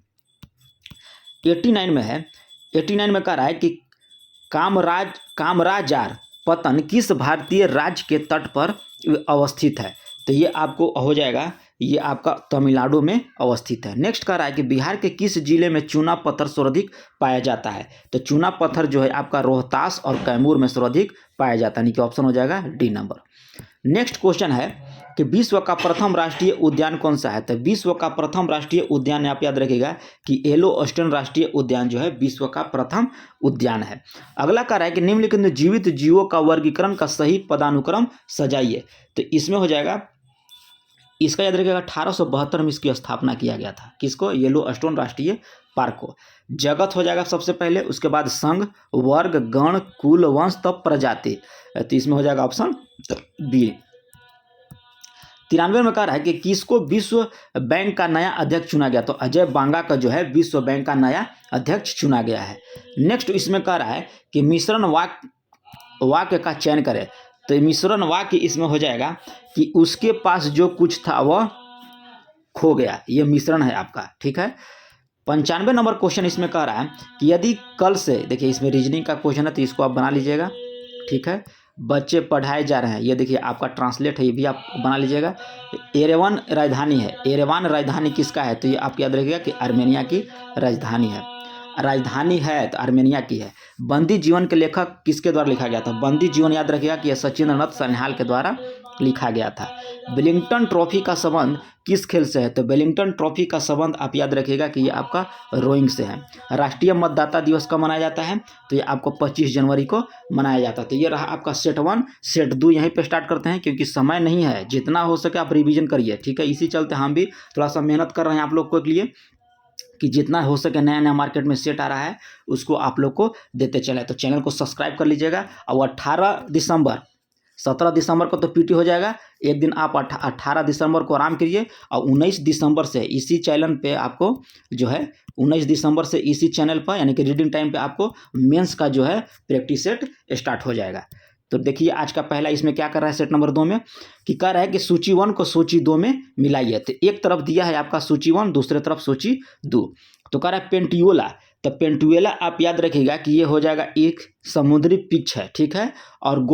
89 में है, 89 में कह रहा है कि कामराजार पतन किस भारतीय राज्य के तट पर अवस्थित है? तो ये आपको हो जाएगा, ये आपका तमिलनाडु में अवस्थित है। नेक्स्ट कह रहा है कि बिहार के किस जिले में चूना पत्थर सर्वाधिक पाया जाता है? तो चूना पत्थर जो है आपका रोहतास और कैमूर में सर्वाधिक पाया जाता है, यानी कि ऑप्शन हो जाएगा डी नंबर। नेक्स्ट क्वेश्चन है कि विश्व का प्रथम राष्ट्रीय उद्यान कौन सा है? तो विश्व का प्रथम राष्ट्रीय उद्यान आप याद रखिएगा कि येलोस्टोन राष्ट्रीय उद्यान जो है विश्व का प्रथम उद्यान है। अगला कह रहा है कि निम्नलिखित में जीवित जीवों का वर्गीकरण का सही पदानुक्रम सजाइए। तो इसमें हो जाएगा, इसका याद रखिएगा 1872 में इसकी स्थापना किया गया था। किसको? येलोस्टोन राष्ट्रीय पार्क को। जगत हो जाएगा सबसे पहले, उसके बाद संघ, वर्ग, गण, कुल, वंश, तब प्रजाति। तो इसमें हो जाएगा ऑप्शन बी। 93 में कह रहा है कि किसको विश्व बैंक का नया अध्यक्ष चुना गया? तो अजय बांगा का जो है विश्व बैंक का नया अध्यक्ष चुना गया है। नेक्स्ट इसमें कह रहा है कि मिश्रण वाक्य का चयन करें। तो मिश्रण वाक्य इसमें हो जाएगा कि उसके पास जो कुछ था वह खो गया, ये मिश्रण है आपका। ठीक है। 95 नंबर क्वेश्चन इसमें कह रहा है कि यदि कल से, देखिए इसमें रीजनिंग का क्वेश्चन है तो इसको आप बना लीजिएगा। ठीक है। बच्चे पढ़ाए जा रहे हैं, ये देखिए आपका ट्रांसलेट है, ये भी आप बना लीजिएगा। एरेवान राजधानी है, एरेवान राजधानी किसका है? तो ये आप याद रखिएगा कि आर्मेनिया की राजधानी है। राजधानी है तो आर्मेनिया की है। बंदी जीवन के लेखक किसके द्वारा लिखा गया था? बंदी जीवन याद रखिएगा कि यह सचिंद्रनाथ सन्याल के द्वारा लिखा गया था। वेलिंगटन ट्रॉफी का संबंध किस खेल से है? तो वेलिंगटन ट्रॉफी का संबंध आप याद रखिएगा कि ये आपका रोइंग से है। राष्ट्रीय मतदाता दिवस कब मनाया जाता है? तो ये आपको 25 जनवरी को मनाया जाता है। तो ये रहा आपका सेट 1। सेट 2 यहीं पे स्टार्ट करते हैं क्योंकि समय नहीं है, जितना हो सके आप रिवीजन करिए। ठीक है। इसी चलते हम भी थोड़ा सा मेहनत कर रहे हैं आप लोग को के लिए कि जितना हो सके नया नया मार्केट में सेट आ रहा है उसको आप लोग को देते चले। तो चैनल को सब्सक्राइब कर लीजिएगा। और 17 दिसंबर को तो पीटी हो जाएगा। एक दिन आप 18 दिसंबर को आराम करिए और 19 दिसंबर से इसी चैनल पे आपको जो है 19 दिसंबर से इसी चैनल पर यानी कि रीडिंग टाइम पे आपको मेंस का जो है प्रैक्टिस सेट स्टार्ट हो जाएगा। तो देखिए आज का पहला इसमें क्या कर रहा है सेट नंबर 2 में कि कह रहा है कि सूची 1 को सूची 2 में मिलाइए। तो एक तरफ दिया है आपका सूची 1, दूसरे तरफ सूची 2। तो कह रहा है पेंटुएला। तो पेंटुएला आप याद रखिएगा कि ये हो जाएगा एक समुद्री पिच है। ठीक है। और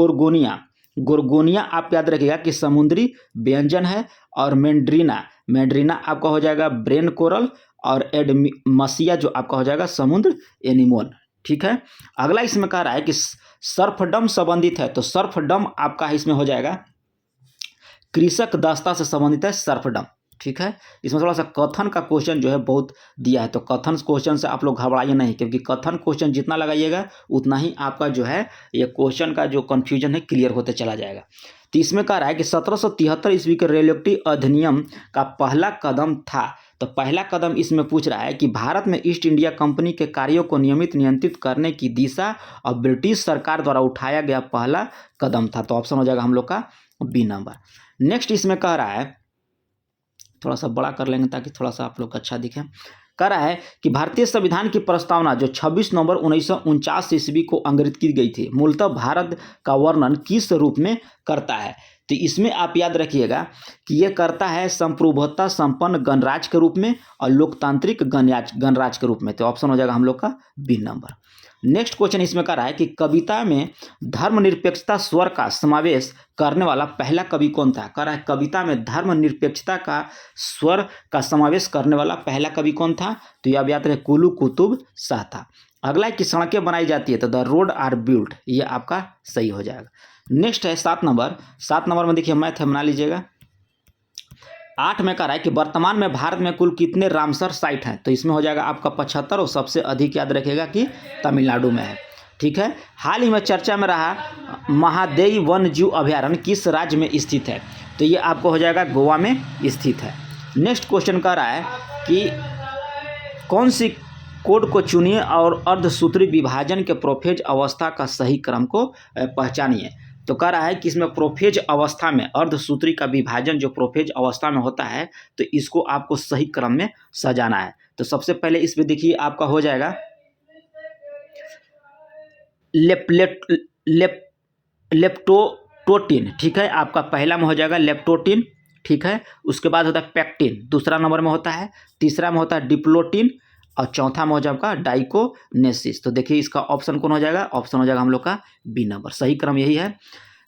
गोरगोनिया आप याद रखिएगा कि समुद्री व्यंजन है। और मैंड्रीना आपका हो जाएगा ब्रेन कोरल। और एडमसिया जो आपका हो जाएगा समुद्र एनिमोन। ठीक है। अगला इसमें कह रहा है कि सर्फडम संबंधित है। तो सर्फडम आपका इसमें हो जाएगा कृषक दस्ता से संबंधित है सर्फडम। ठीक है। इसमें थोड़ा सा कथन का क्वेश्चन जो है बहुत दिया है, तो कथन क्वेश्चन से आप लोग घबराइए नहीं, क्योंकि कथन क्वेश्चन जितना लगाइएगा उतना ही आपका जो है ये क्वेश्चन का जो कन्फ्यूजन है क्लियर होते चला जाएगा। तो इसमें कह रहा है कि 1773 ईस्वी के रेलवे अधिनियम का पहला कदम था। तो पहला कदम इसमें पूछ रहा है कि भारत में ईस्ट इंडिया कंपनी के कार्यों को नियमित नियंत्रित करने की दिशा और ब्रिटिश सरकार द्वारा उठाया गया पहला कदम था। तो ऑप्शन हो जाएगा हम लोग का बी नंबर। नेक्स्ट इसमें कह रहा है, थोड़ा सा बड़ा कर लेंगे ताकि थोड़ा सा आप लोग अच्छा दिखे। कह रहा है कि भारतीय संविधान की प्रस्तावना जो 26 नवंबर 1949 ईस्वी को अंग्रेजित की गई थी, मूलतः भारत का वर्णन किस रूप में करता है? तो इसमें आप याद रखिएगा कि यह करता है संप्रभुता संपन्न गणराज्य के रूप में और लोकतांत्रिक गणराज्य के रूप में। तो ऑप्शन हो जाएगा हम लोग का बी नंबर। नेक्स्ट क्वेश्चन इसमें कह रहा है कि कविता में धर्मनिरपेक्षता स्वर का समावेश करने वाला पहला कवि कौन था? कह रहा है कविता में धर्मनिरपेक्षता का स्वर का समावेश करने वाला पहला कवि कौन था? तो यह याद रहे कुली कुतुब शाह था। अगला है कि सड़कें बनाई जाती है, तो द रोड आर बिल्ट, ये आपका सही हो जाएगा। नेक्स्ट है 7 नंबर। 7 नंबर में देखिए मैथ है, बना लीजिएगा। 8 में कह रहा है कि वर्तमान में भारत में कुल कितने रामसर साइट हैं? तो इसमें हो जाएगा आपका 75 और सबसे अधिक याद रखिएगा कि तमिलनाडु में है। ठीक है। हाल ही में चर्चा में रहा महादेई वन्य जीव अभयारण्य किस राज्य में स्थित है? तो ये आपको हो जाएगा गोवा में स्थित है। नेक्स्ट क्वेश्चन कह रहा है कि कौन सी कोड को चुनिए और अर्धसूत्री विभाजन के प्रोफेज अवस्था का सही क्रम को पहचानिए। तो कह रहा है कि इसमें प्रोफेज अवस्था में अर्धसूत्री का विभाजन जो प्रोफेज अवस्था में होता है, तो इसको आपको सही क्रम में सजाना है। तो सबसे पहले इसमें देखिए आपका हो जाएगा लेप्टोप्रोटीन, ठीक है। आपका पहला में हो जाएगा लेप्टोटीन, ठीक है। उसके बाद होता है पैक्टिन, दूसरा नंबर में होता है, तीसरा में होता है डिप्लोटीन और चौथा में हो जाएगा डाइकोनेसिस। तो देखिए इसका ऑप्शन कौन हो जाएगा? ऑप्शन हो जाएगा हम लोग का बी नंबर। सही क्रम यही है।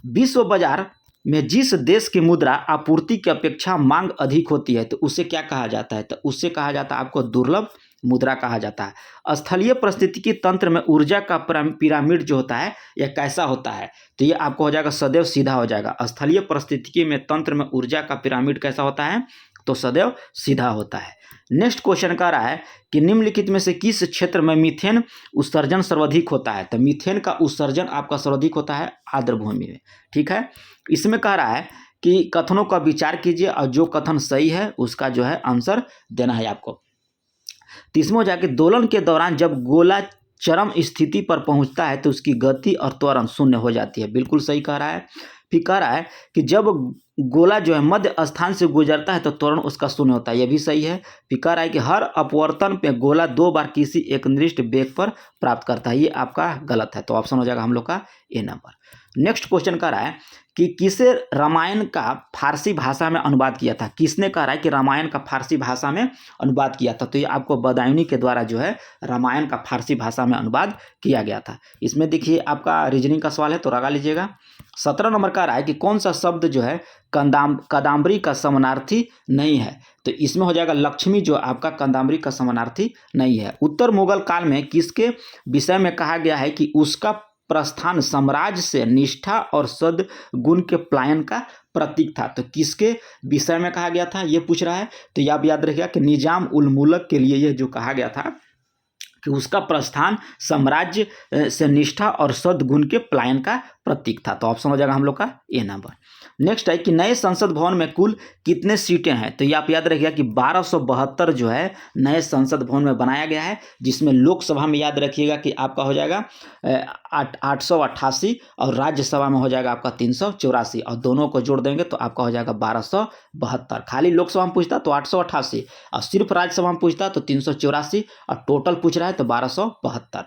विश्व बाजार में जिस देश की मुद्रा आपूर्ति की अपेक्षा मांग अधिक होती है, तो उसे क्या कहा जाता है? तो उससे कहा जाता है आपको दुर्लभ मुद्रा कहा जाता है। स्थलीय परिस्थितिकी तंत्र में ऊर्जा का पिरामिड जो होता है यह कैसा होता है? तो ये आपको हो जाएगा सदैव सीधा हो जाएगा। स्थलीय परिस्थितिकी में तंत्र में ऊर्जा का पिरामिड कैसा होता है? तो सदैव सीधा होता है। नेक्स्ट क्वेश्चन कह रहा है कि निम्नलिखित में से किस क्षेत्र में मीथेन उत्सर्जन सर्वाधिक होता है? तो मीथेन का उत्सर्जन आपका सर्वाधिक होता है आर्द्र भूमि में, ठीक है। इसमें कह रहा है कि कथनों का विचार कीजिए और जो कथन सही है उसका जो है आंसर देना है आपको। तो इसमें हो जाके दोलन के दौरान जब गोला चरम स्थिति पर पहुंचता है तो उसकी गति और त्वरण शून्य हो जाती है, बिल्कुल सही कह रहा है। फिर कह रहा है कि जब गोला जो है मध्य स्थान से गुजरता है तो त्वरण उसका शून्य होता है, यह भी सही है। फिर कह रहा है कि हर अपवर्तन पे गोला 2 बार किसी एक निर्दिष्ट वेग पर प्राप्त करता है, ये आपका गलत है। तो ऑप्शन हो जाएगा हम लोग का ए नंबर। नेक्स्ट क्वेश्चन कह रहा है कि किसे रामायण का फारसी भाषा में अनुवाद किया था? किसने कह रहा है कि रामायण का फारसी भाषा में अनुवाद किया था? तो ये आपको बदायूनी के द्वारा जो है रामायण का फारसी भाषा में अनुवाद किया गया था। इसमें देखिए आपका रीजनिंग का सवाल है, तो लगा लीजिएगा। 17 नंबर कह रहा है कि कौन सा शब्द जो है कादम्बरी का समानार्थी नहीं है? तो इसमें हो जाएगा लक्ष्मी जो आपका कादम्बरी का समानार्थी नहीं है। उत्तर मुगल काल में किसके विषय में कहा गया है कि उसका प्रस्थान साम्राज्य से निष्ठा और सद्गुण के पलायन का प्रतीक था? तो किसके विषय में कहा गया था ये पूछ रहा है। तो ये आप याद रखिएगा कि निजाम उल मुल्क के लिए यह जो कहा गया था कि उसका प्रस्थान साम्राज्य से निष्ठा और सद्गुण के पलायन का प्रतीक था। तो ऑप्शन हो जाएगा हम लोग का ए नंबर। नेक्स्ट है कि नए संसद भवन में कुल कितने सीटें हैं? तो ये आप याद रखिएगा कि 1272 जो है नए संसद भवन में बनाया गया है, जिसमें लोकसभा में याद रखिएगा कि आपका हो जाएगा 888 और राज्यसभा में हो जाएगा आपका 384 और दोनों को जोड़ देंगे तो आपका हो जाएगा 1272। खाली लोकसभा में पूछता तो 888 और सिर्फ राज्यसभा में पूछता तो 384 और टोटल पूछ रहा है तो 1272।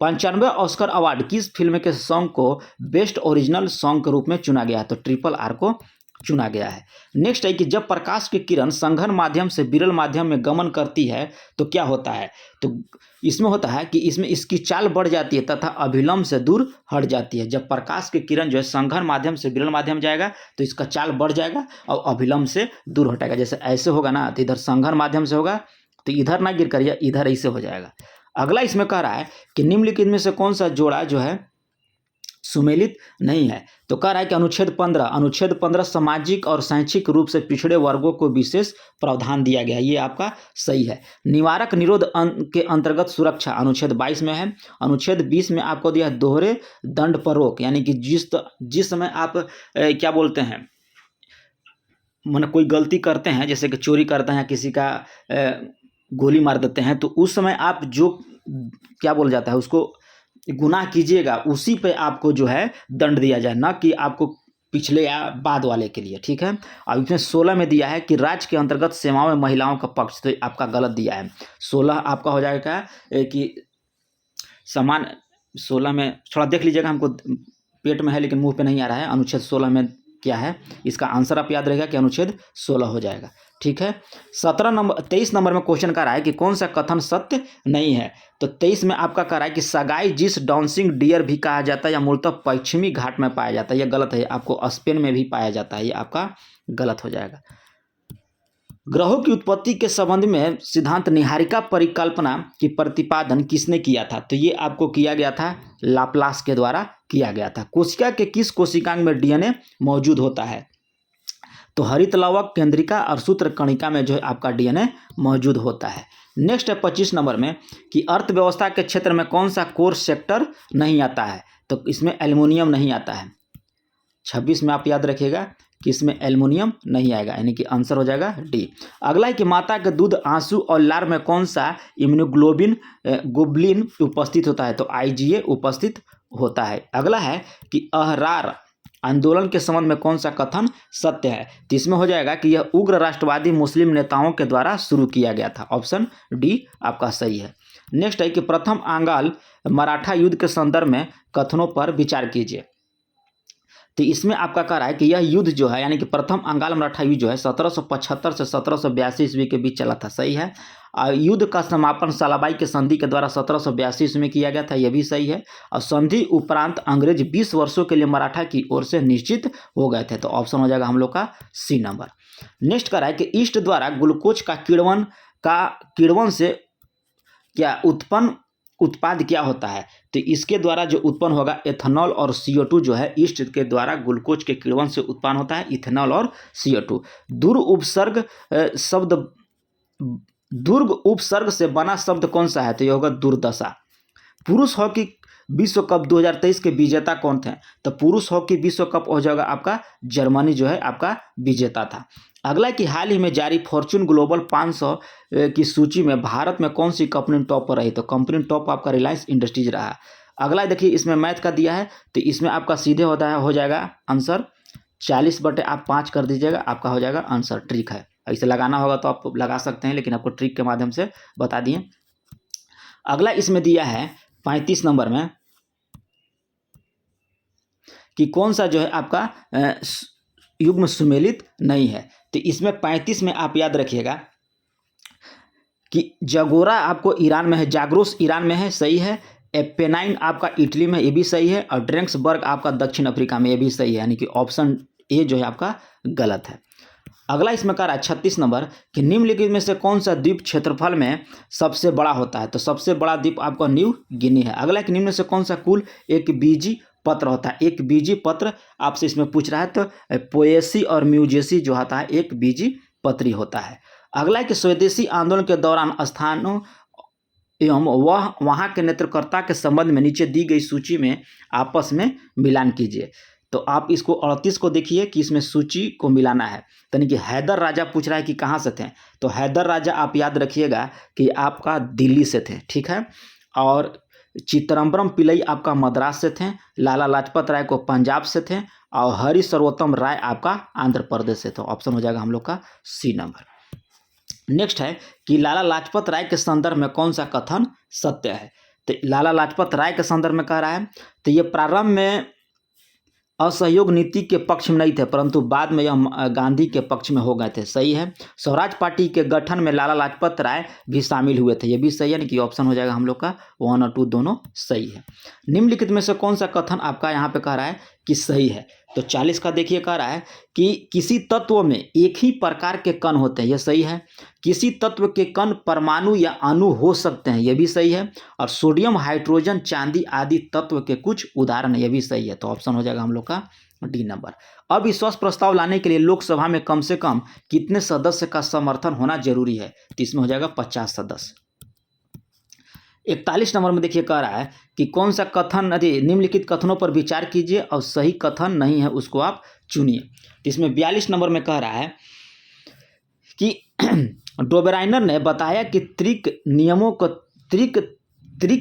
95 ऑस्कर अवार्ड किस फिल्म के सॉन्ग को बेस्ट ओरिजिनल सॉन्ग के रूप में चुना गया है? तो RRR को चुना गया है। नेक्स्ट है कि जब प्रकाश की किरण संघन माध्यम से विरल माध्यम में गमन करती है तो क्या होता है? तो इसमें होता है कि इसमें इसकी चाल बढ़ जाती है तथा अभिलंब से दूर हट जाती है। जब प्रकाश की किरण जो है संघन माध्यम से विरल माध्यम जाएगा तो इसका चाल बढ़ जाएगा और अभिलंब से दूर हटेगा। जैसे ऐसे होगा ना तो इधर संघन माध्यम से होगा तो इधर ना गिर कर इधर ऐसे हो जाएगा। अगला इसमें कह रहा है कि निम्नलिखित में से कौन सा जोड़ा जो है सुमेलित नहीं है। तो कह रहा है कि अनुच्छेद 15 सामाजिक और शैक्षिक रूप से पिछड़े वर्गों को विशेष प्रावधान दिया गया है, ये आपका सही है। निवारक निरोध के अंतर्गत सुरक्षा अनुच्छेद 22 में है। अनुच्छेद 20 में आपको दिया है दोहरे दंड पर रोक, यानी कि जिस समय आप क्या बोलते हैं, माने कोई गलती करते हैं, जैसे कि चोरी करते हैं, किसी का गोली मार देते हैं, तो उस समय आप जो क्या बोला जाता है उसको गुनाह कीजिएगा, उसी पे आपको जो है दंड दिया जाए, ना कि आपको पिछले या बाद वाले के लिए, ठीक है। अब इसमें 16 में दिया है कि राज्य के अंतर्गत सेवाओं में महिलाओं का पक्ष, तो आपका गलत दिया है। 16 आपका हो जाएगा कि समान, 16 में थोड़ा देख लीजिएगा, हमको पेट में है लेकिन मुंह पे नहीं आ रहा है। अनुच्छेद 16 में क्या है, इसका आंसर आप याद रहेगा कि अनुच्छेद 16 हो जाएगा, ठीक है। 23 नंबर में क्वेश्चन कर रहा है कि कौन सा कथन सत्य नहीं है। तो 23 में आपका कह रहा है कि सगाई जिस डांसिंग डियर भी कहा जाता है या मूलतः पश्चिमी घाट में पाया जाता है, यह गलत है। आपको स्पेन में भी पाया जाता है, ये आपका गलत हो जाएगा। ग्रहों की उत्पत्ति के संबंध में सिद्धांत निहारिका परिकल्पना की प्रतिपादन किसने किया था? तो ये आपको किया गया था लाप्लास के द्वारा किया गया था। कोशिका के किस कोशिकांग में डीएनए मौजूद होता है? तो हरित लवक, केंद्रिका और सूत्र कणिका में जो है आपका डीएनए मौजूद होता है। नेक्स्ट है 25 नंबर में कि अर्थव्यवस्था के क्षेत्र में कौन सा कोर सेक्टर नहीं आता है? तो इसमें एल्युमिनियम नहीं आता है। 26 में आप याद रखिएगा कि इसमें एल्युमिनियम नहीं आएगा, यानी कि आंसर हो जाएगा डी। अगला है कि माता के दूध, आंसू और लार में कौन सा इम्यूनोग्लोबिन उपस्थित होता है? तो आईजीए उपस्थित होता है। अगला है कि अहरार आंदोलन के संबंध में कौन सा कथन सत्य है? तो इसमें हो जाएगा कि यह उग्र राष्ट्रवादी मुस्लिम नेताओं के द्वारा शुरू किया गया था। ऑप्शन डी आपका सही है। नेक्स्ट है कि प्रथम आंगाल मराठा युद्ध के संदर्भ में कथनों पर विचार कीजिए। तो इसमें आपका कह रहा है कि यह युद्ध जो है, यानी कि प्रथम अंगाल मराठा युद्ध जो है 1775 से 1782 ईस्वी के बीच चला था, सही है। युद्ध का समापन सालाबाई के संधि के द्वारा 1782 ईस्वी में किया गया था, यह भी सही है। और संधि उपरांत अंग्रेज 20 वर्षों के लिए मराठा की ओर से निश्चित हो गए थे। तो ऑप्शन हो जाएगा हम लोग का सी नंबर। नेक्स्ट कह रहा है कि ईस्ट द्वारा ग्लूकोज का किण्वन से क्या उत्पाद क्या होता है? तो इसके द्वारा जो उत्पन्न होगा एथेनॉल और CO2 जो है ईस्ट के द्वारा ग्लूकोज के किण्वन से उत्पन्न होता है, इथेनॉल और CO2। दुर्ग उपसर्ग से बना शब्द कौन सा है? तो ये होगा दुर्दशा। पुरुष हॉकी विश्व कप 2023 के विजेता कौन थे? तो पुरुष हॉकी विश्व कप हो जाएगा आपका जर्मनी जो है आपका विजेता था। अगला कि हाल ही में जारी फॉर्च्यून ग्लोबल 500 की सूची में भारत में कौन सी कंपनी टॉप पर रही? तो कंपनी टॉप आपका रिलायंस इंडस्ट्रीज रहा। अगला देखिए इसमें मैथ का दिया है, तो इसमें आपका सीधे होता है, हो जाएगा आंसर 40/5 कर दीजिएगा, आपका हो जाएगा आंसर। ट्रिक है, ऐसे लगाना होगा तो आप लगा सकते हैं, लेकिन आपको ट्रिक के माध्यम से बता दिए। अगला इसमें दिया है 35 नंबर में कि कौन सा जो है आपका युग्म सुमेलित नहीं है। तो इसमें 35 में आप याद रखिएगा कि जगोरा आपको ईरान में है, जाग्रोस ईरान में है, सही है। एपेनाइन आपका इटली में, ये भी सही है। और ड्रेंक्सबर्ग आपका दक्षिण अफ्रीका में, ये भी सही है, यानी कि ऑप्शन ए जो है आपका गलत है। अगला इसमें कह रहा है 36 नंबर कि निम्नलिखित में से कौन सा द्वीप क्षेत्रफल में सबसे बड़ा होता है? तो सबसे बड़ा द्वीप आपका न्यू गिनी है। अगला कि निम्न में से कौन सा कुल एक बीजी पत्र होता है? एक बीजी पत्र आपसे इसमें पूछ रहा है, तो पोएसी और म्यूजेसी जो होता है एक बीजी पत्री होता है। अगला कि स्वदेशी आंदोलन के दौरान स्थानों एवं वहाँ के नेतृत्वकर्ता के संबंध में नीचे दी गई सूची में आपस में मिलान कीजिए। तो आप इसको 38 को देखिए कि इसमें सूची को मिलाना है। यानी कि हैदर राजा पूछ रहा है कि कहाँ से थे? तो हैदर राजा आप याद रखिएगा कि आपका दिल्ली से थे, ठीक है। और चिदम्बरम पिल्लई आपका मद्रास से थे, लाला लाजपत राय को पंजाब से थे, और हरि सर्वोत्तम राय आपका आंध्र प्रदेश से थे। ऑप्शन हो जाएगा हम लोग का सी नंबर। नेक्स्ट है कि लाला लाजपत राय के संदर्भ में कौन सा कथन सत्य है? तो लाला लाजपत राय के संदर्भ में कह रहा है, तो ये प्रारंभ में असहयोग नीति के पक्ष में नहीं थे, परंतु बाद में यह गांधी के पक्ष में हो गए थे, सही है। स्वराज पार्टी के गठन में लाला लाजपत राय भी शामिल हुए थे, ये भी सही है, कि ऑप्शन हो जाएगा हम लोग का 1 और 2 दोनों सही है। निम्नलिखित में से कौन सा कथन आपका यहाँ पे कह रहा है कि सही है? तो 40 का देखिए कह रहा है कि किसी तत्व में एक ही प्रकार के कण होते हैं, ये सही है। किसी तत्व के कण परमाणु या अणु हो सकते हैं, ये भी सही है। और सोडियम, हाइड्रोजन, चांदी आदि तत्व के कुछ उदाहरण, ये भी सही है। तो ऑप्शन हो जाएगा हम लोग का डी नंबर। अविश्वास प्रस्ताव लाने के लिए लोकसभा में कम से कम कितने सदस्य का समर्थन होना जरूरी है? तो इसमें हो जाएगा 50 सदस्य। 41 नंबर में देखिए कह रहा है कि कौन सा कथन, निम्नलिखित कथनों पर विचार कीजिए और सही कथन नहीं है उसको आप चुनिए। तो इसमें 42 नंबर में कह रहा है कि डोबेराइनर ने बताया कि त्रिक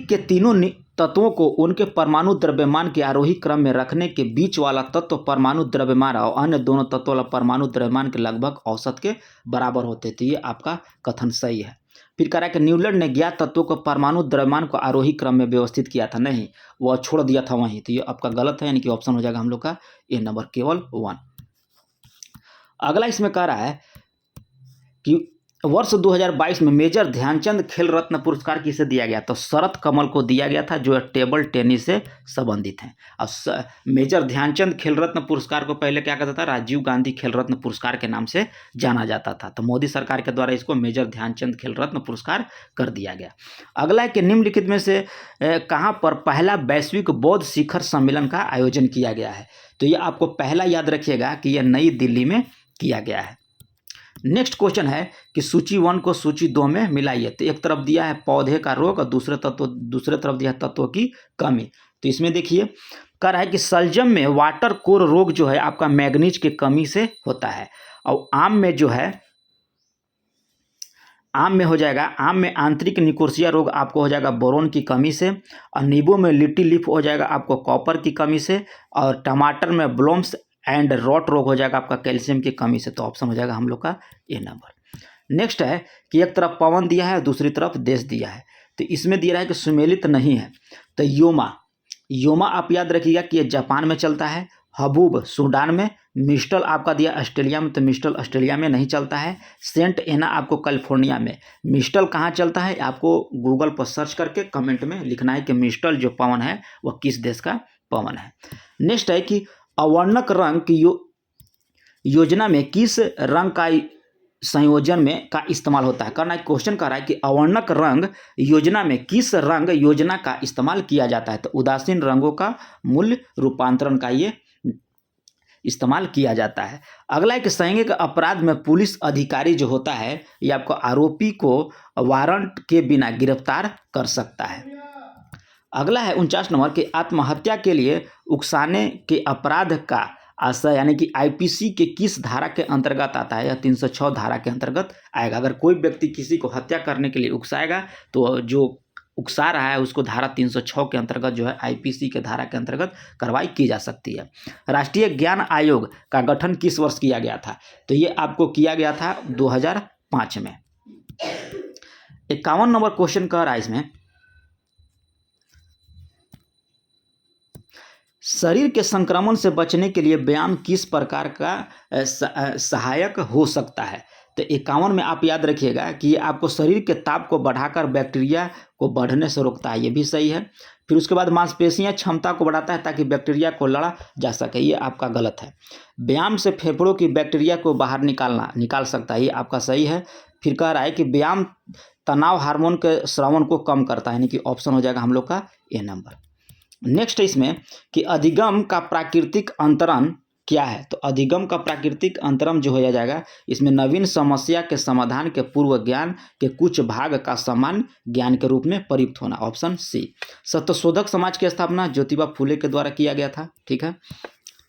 के तीनों तत्वों को उनके परमाणु द्रव्यमान के आरोही क्रम में रखने के बीच वाला तत्व परमाणु द्रव्यमान और अन्य दोनों तत्वों वाला परमाणु द्रव्यमान के लगभग औसत के बराबर होते थे। ये आपका कथन सही है। फिर कह रहा है कि न्यूलैंड ने ज्ञात तत्वों को परमाणु द्रव्यमान को आरोही क्रम में व्यवस्थित किया था, नहीं, वह छोड़ दिया था वहीं। तो ये आपका गलत है, यानी कि ऑप्शन हो जाएगा हम लोग का ए नंबर, केवल 1। अगला इसमें कह रहा है कि वर्ष 2022 में मेजर ध्यानचंद खेल रत्न पुरस्कार किसे दिया गया? तो शरत कमल को दिया गया था, जो टेबल टेनिस से संबंधित हैं। और मेजर ध्यानचंद खेल रत्न पुरस्कार को पहले क्या कहता था? राजीव गांधी खेल रत्न पुरस्कार के नाम से जाना जाता था। तो मोदी सरकार के द्वारा इसको मेजर ध्यानचंद खेल रत्न पुरस्कार कर दिया गया। अगला है कि निम्नलिखित में से कहाँ पर पहला वैश्विक बौद्ध शिखर सम्मेलन का आयोजन किया गया है? तो ये आपको पहला याद रखिएगा कि यह नई दिल्ली में किया गया है। नेक्स्ट क्वेश्चन है कि सूची 1 को सूची 2 में मिलाइए। तो एक तरफ दिया है पौधे का रोग और दूसरे तरफ दिया है तत्वों की कमी। तो इसमें देखिए कह रहा है कि सलजम में वाटर कोर रोग जो है आपका मैग्नीज की कमी से होता है। और आम में जो है, आम में हो जाएगा, आम में आंतरिक निकोसिया रोग आपको हो जाएगा बोरोन की कमी से। और नींबू में लिटिल लीफ हो जाएगा आपको कॉपर की कमी से। और टमाटर में ब्लोम्स एंड रॉट रोग हो जाएगा आपका कैल्शियम की कमी से। तो ऑप्शन हो जाएगा हम लोग का ए नंबर। नेक्स्ट है कि एक तरफ पवन दिया है, दूसरी तरफ देश दिया है। तो इसमें दिया है कि सुमेलित नहीं है। तो योमा आप याद रखिएगा कि ये जापान में चलता है। हबूब सूडान में। मिस्टल आपका दिया ऑस्ट्रेलिया में, तो मिस्टल ऑस्ट्रेलिया में नहीं चलता है। सेंट एना आपको कैलिफोर्निया में। मिस्टल कहाँ चलता है आपको गूगल पर सर्च करके कमेंट में लिखना है कि मिस्टल जो पवन है वह किस देश का पवन है। नेक्स्ट है कि अवर्णक रंग की योजना में किस रंग का संयोजन में का इस्तेमाल होता है? करना एक क्वेश्चन कर रहा है कि अवर्णक रंग योजना में किस रंग योजना का इस्तेमाल किया जाता है? तो उदासीन रंगों का मूल्य रूपांतरण का ये इस्तेमाल किया जाता है। अगला एक संज्ञेय अपराध में पुलिस अधिकारी जो होता है ये आपको आरोपी को वारंट के बिना गिरफ्तार कर सकता है। अगला है 49 नंबर के आत्महत्या के लिए उकसाने के अपराध का आशय यानी कि आईपीसी के किस धारा के अंतर्गत आता है? यह 306 धारा के अंतर्गत आएगा। अगर कोई व्यक्ति किसी को हत्या करने के लिए उकसाएगा तो जो उकसा रहा है उसको धारा 306 के अंतर्गत जो है आईपीसी के धारा के अंतर्गत कार्रवाई की जा सकती है। राष्ट्रीय ज्ञान आयोग का गठन किस वर्ष किया गया था? तो ये आपको किया गया था 2005 में। 51 नंबर क्वेश्चन कह रहा है इसमें, शरीर के संक्रमण से बचने के लिए व्यायाम किस प्रकार का सहायक हो सकता है? तो 51 में आप याद रखिएगा कि ये आपको शरीर के ताप को बढ़ाकर बैक्टीरिया को बढ़ने से रोकता है, ये भी सही है। फिर उसके बाद मांसपेशियां क्षमता को बढ़ाता है ताकि बैक्टीरिया को लड़ा जा सके, ये आपका गलत है। व्यायाम से फेफड़ों की बैक्टीरिया को बाहर निकाल सकता है, ये आपका सही है। फिर कह रहा है कि व्यायाम तनाव हार्मोन के स्रावन को कम करता है, यानी कि ऑप्शन हो जाएगा हम लोग का ए नंबर। नेक्स्ट इसमें कि अधिगम का प्राकृतिक अंतरण क्या है? तो अधिगम का प्राकृतिक अंतरम जो हो जाएगा इसमें नवीन समस्या के समाधान के पूर्व ज्ञान के कुछ भाग का सामान्य ज्ञान के रूप में प्रयुक्त होना, ऑप्शन सी। सत्यशोधक समाज की स्थापना ज्योतिबा फुले के द्वारा किया गया था, ठीक है।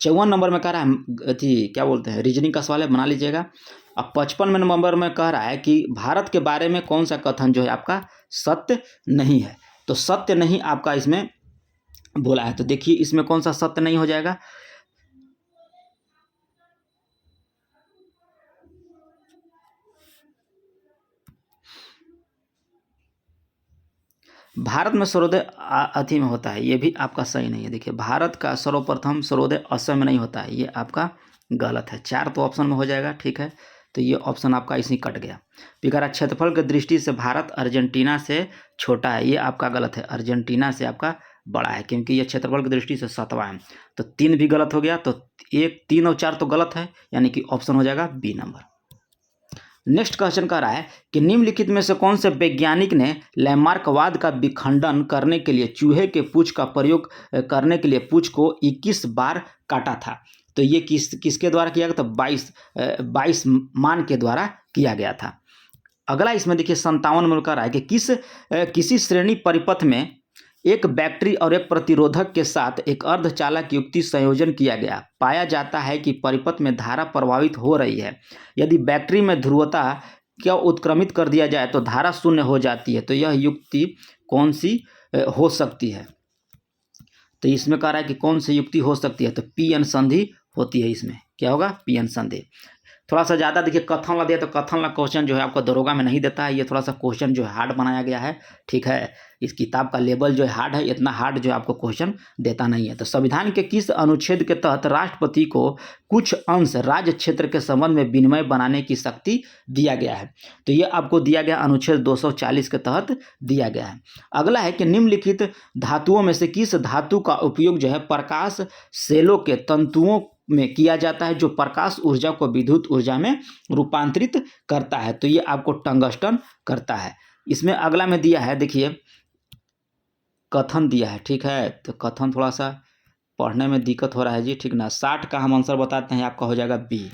54 नंबर में कह रहा है क्या बोलते हैं, रीजनिंग का सवाल है, बना लीजिएगा। अब 55 नंबर में कह रहा है कि भारत के बारे में कौन सा कथन जो है आपका सत्य नहीं है? तो सत्य नहीं आपका इसमें बोला है। तो देखिए इसमें कौन सा सत्य नहीं हो जाएगा? भारत में सर्वोदय अति में होता है, ये भी आपका सही नहीं है। देखिए भारत का सर्वप्रथम सर्वोदय असम में नहीं होता है, ये आपका गलत है। 4 तो ऑप्शन में हो जाएगा, ठीक है। तो ये ऑप्शन आपका इसी कट गया। फिर क्षेत्रफल की दृष्टि से भारत अर्जेंटीना से छोटा है, ये आपका गलत है। अर्जेंटीना से आपका बड़ा है, क्योंकि यह क्षेत्रफल की दृष्टि से 7वां है। तो 3 भी गलत हो गया, तो 1, 3 और 4 तो गलत है, यानी कि ऑप्शन हो जाएगा बी नंबर। नेक्स्ट क्वेश्चन कह रहा है कि निम्नलिखित में से कौन से वैज्ञानिक ने लैमार्कवाद का विखंडन करने के लिए चूहे के पूंछ का प्रयोग करने के लिए पूंछ को 21 बार काटा था? तो ये किसके द्वारा किया गया? तो 22 मान के द्वारा किया गया था। अगला इसमें देखिए 57 में कह रहा है कि किसी श्रेणी परिपथ में एक बैटरी और एक प्रतिरोधक के साथ एक अर्धचालक युक्ति संयोजन किया गया। पाया जाता है कि परिपथ में धारा प्रवाहित हो रही है। यदि बैटरी में ध्रुवता को उत्क्रमित कर दिया जाए तो धारा शून्य हो जाती है। तो यह युक्ति कौन सी हो सकती है? तो इसमें कह रहा है कि कौन सी युक्ति हो सकती है? तो पी-एन संधि होती है। इसमें क्या होगा? पी-एन संधि। थोड़ा सा ज़्यादा देखिए कथन ला दिया, तो कथन ला क्वेश्चन जो है आपका दरोगा में नहीं देता है। ये थोड़ा सा क्वेश्चन जो है हार्ड बनाया गया है, ठीक है। इस किताब का लेवल जो है हार्ड है, इतना हार्ड जो है आपको क्वेश्चन देता नहीं है। तो संविधान के किस अनुच्छेद के तहत राष्ट्रपति को कुछ अंश राज्य क्षेत्र के संबंध में विनिमय बनाने की शक्ति दिया गया है? तो ये आपको दिया गया अनुच्छेद 240 के तहत दिया गया है। अगला है कि निम्नलिखित धातुओं में से किस धातु का उपयोग जो है प्रकाश सेलों के तंतुओं में किया जाता है, जो प्रकाश ऊर्जा को विद्युत ऊर्जा में रूपांतरित करता है? तो ये आपको टंगस्टन करता है। इसमें अगला में दिया है, देखिए कथन दिया है, ठीक है। तो कथन थोड़ा सा पढ़ने में दिक्कत हो रहा है जी, ठीक ना। 60 का हम आंसर बताते हैं, आपका हो जाएगा बी,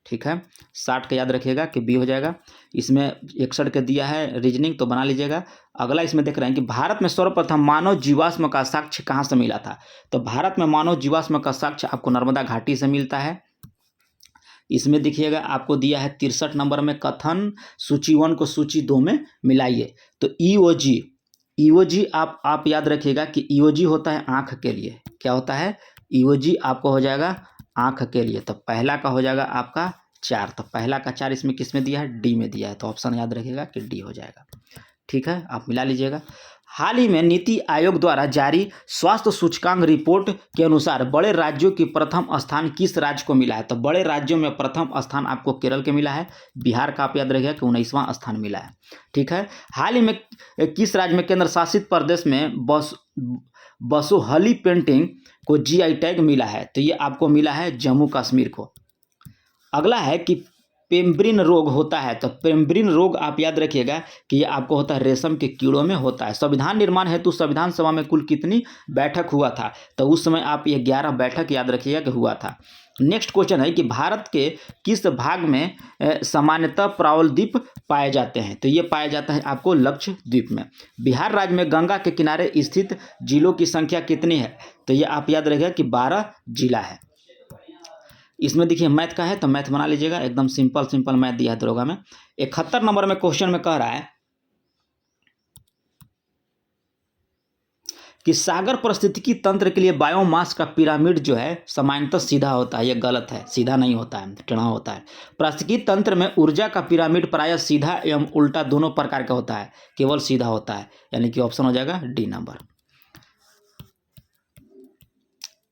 ठीक है। 60 का याद रखिएगा कि बी हो जाएगा। इसमें 61 के दिया है रीजनिंग, तो बना लीजिएगा। अगला इसमें देख रहे हैं कि भारत में सर्वप्रथम मानव जीवाश्म का साक्ष्य कहाँ से मिला था? तो भारत में मानव जीवाश्म का साक्ष्य आपको नर्मदा घाटी से मिलता है। इसमें देखिएगा आपको दिया है 63 नंबर में, कथन सूची 1 को सूची 2 में मिलाइए। तो ईओजी आप याद रखिएगा कि ईओजी होता है आँख के लिए। क्या होता है? ईओजी आपको हो जाएगा आँख के लिए। तो पहला का हो जाएगा आपका 4। तो पहला का 4 इसमें किस में दिया है? डी में दिया है। तो ऑप्शन याद रखिएगा कि डी हो जाएगा, ठीक है। आप मिला लीजिएगा। हाल ही में नीति आयोग द्वारा जारी स्वास्थ्य सूचकांक रिपोर्ट के अनुसार बड़े राज्यों की प्रथम स्थान किस राज्य को मिला है? तो बड़े राज्यों में प्रथम स्थान आपको केरल के मिला है। बिहार का आप याद रखिएगा कि 19वां स्थान मिला है, ठीक है। हाल ही में किस राज्य में केंद्र शासित प्रदेश में बसोहली पेंटिंग को जीआई टैग मिला है? तो ये आपको मिला है जम्मू कश्मीर को। अगला है कि पेम्ब्रिन रोग होता है। तो पेम्ब्रिन रोग आप याद रखिएगा कि ये आपको होता है रेशम के कीड़ों में होता है। संविधान निर्माण हेतु संविधान सभा में कुल कितनी बैठक हुआ था? तो उस समय आप ये 11 बैठक याद रखिएगा कि हुआ था। नेक्स्ट क्वेश्चन है कि भारत के किस भाग में सामान्यतः प्रावलद्वीप पाए जाते हैं? तो ये पाया जाता है आपको लक्षद्वीप में। बिहार राज्य में गंगा के किनारे स्थित जिलों की संख्या कितनी है? तो ये आप याद रखिएगा कि 12 जिला है। इसमें देखिए मैथ का है, तो मैथ बना लीजिएगा। एकदम सिंपल मैथ दिया है दरोगा में। 71 नंबर में क्वेश्चन में कह रहा है कि सागर पारिस्थितिकी तंत्र के लिए बायोमास का पिरामिड जो है सामान्यतः सीधा होता है। यह गलत है, सीधा नहीं होता है, टेढ़ा होता है। पारिस्थितिकी तंत्र में ऊर्जा का पिरामिड प्रायः सीधा एवं उल्टा दोनों प्रकार का होता है, केवल सीधा होता है, यानी कि ऑप्शन हो जाएगा डी नंबर।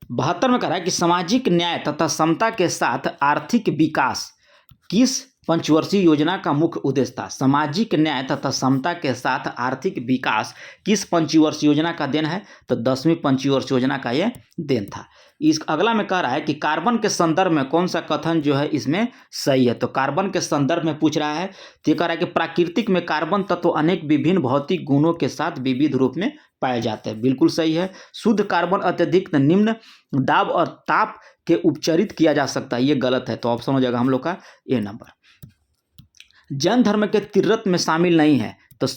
72 में कह रहा है कि सामाजिक न्याय तथा समता के साथ आर्थिक विकास किस पंचवर्षीय योजना का मुख्य उद्देश्य था? सामाजिक न्याय तथा समता के साथ आर्थिक विकास किस पंचवर्षीय योजना का देन है? तो 10वीं पंचवर्षीय योजना का ये देन था। इस अगला में कह रहा है कि कार्बन के संदर्भ में कौन सा कथन जो है इसमें सही है? तो कार्बन के संदर्भ में पूछ रहा है, तो ये कह रहा है कि प्राकृतिक में कार्बन तत्व अनेक विभिन्न भौतिक गुणों के साथ विविध रूप में पाए जाते हैं। बिल्कुल सही है। शुद्ध कार्बन अत्यधिक निम्न दाब और ताप के उपचरित किया जा सकता है, ये गलत है। तो ऑप्शन हो जाएगा हम लोग का ए नंबर। जैन धर्म के तिर्रत में शामिल नहीं है। तो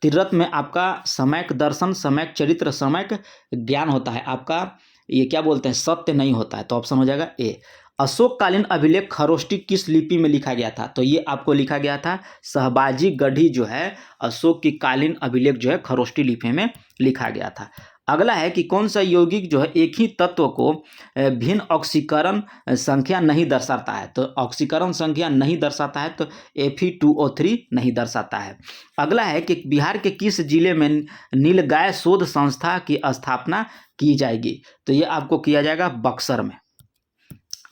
तिर्रत में आपका सम्यक दर्शन, सम्यक चरित्र, सम्यक ज्ञान होता है। आपका ये क्या बोलते हैं, सत्य नहीं होता है। तो ऑप्शन हो जाएगा ए। अशोककालीन अभिलेख खरोष्टी किस लिपि में लिखा गया था? तो ये आपको लिखा गया था शहबाजी गढ़ी जो है अशोक की कालीन अभिलेख जो है खरोष्टी लिपि में लिखा गया था। अगला है कि कौन सा यौगिक जो है एक ही तत्व को भिन्न ऑक्सीकरण संख्या नहीं दर्शाता है? तो ऑक्सीकरण संख्या नहीं दर्शाता है, तो Fe2O3 नहीं दर्शाता है। अगला है कि बिहार के किस जिले में नीलगाय शोध संस्था की स्थापना की जाएगी? तो ये आपको किया जाएगा बक्सर में।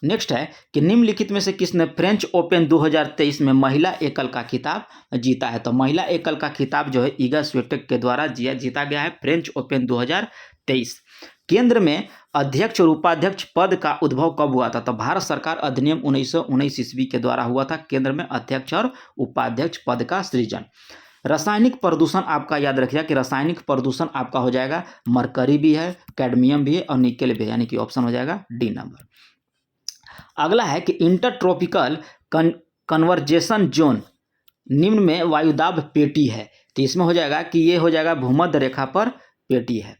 नेक्स्ट है कि निम्नलिखित में से किसने फ्रेंच ओपन 2023 में महिला एकल का खिताब जीता है? तो महिला एकल का खिताब जो है ईगा स्विएटेक के द्वारा जीता गया है फ्रेंच ओपन 2023। केंद्र में अध्यक्ष और उपाध्यक्ष पद का उद्भव कब हुआ था? तो भारत सरकार अधिनियम 1919 ईस्वी के द्वारा हुआ था केंद्र में अध्यक्ष और उपाध्यक्ष पद का सृजन। रासायनिक प्रदूषण आपका याद रखिएगा कि रासायनिक प्रदूषण आपका हो जाएगा मरकरी भी है, कैडमियम भी है और निकेल भी है, यानी कि ऑप्शन हो जाएगा डी नंबर। अगला है कि इंटरट्रॉपिकल कन्वर्जेशन जोन निम्न में वायुदाब पेटी है, तो इसमें हो जाएगा कि ये हो जाएगा भूमध्य रेखा पर पेटी है।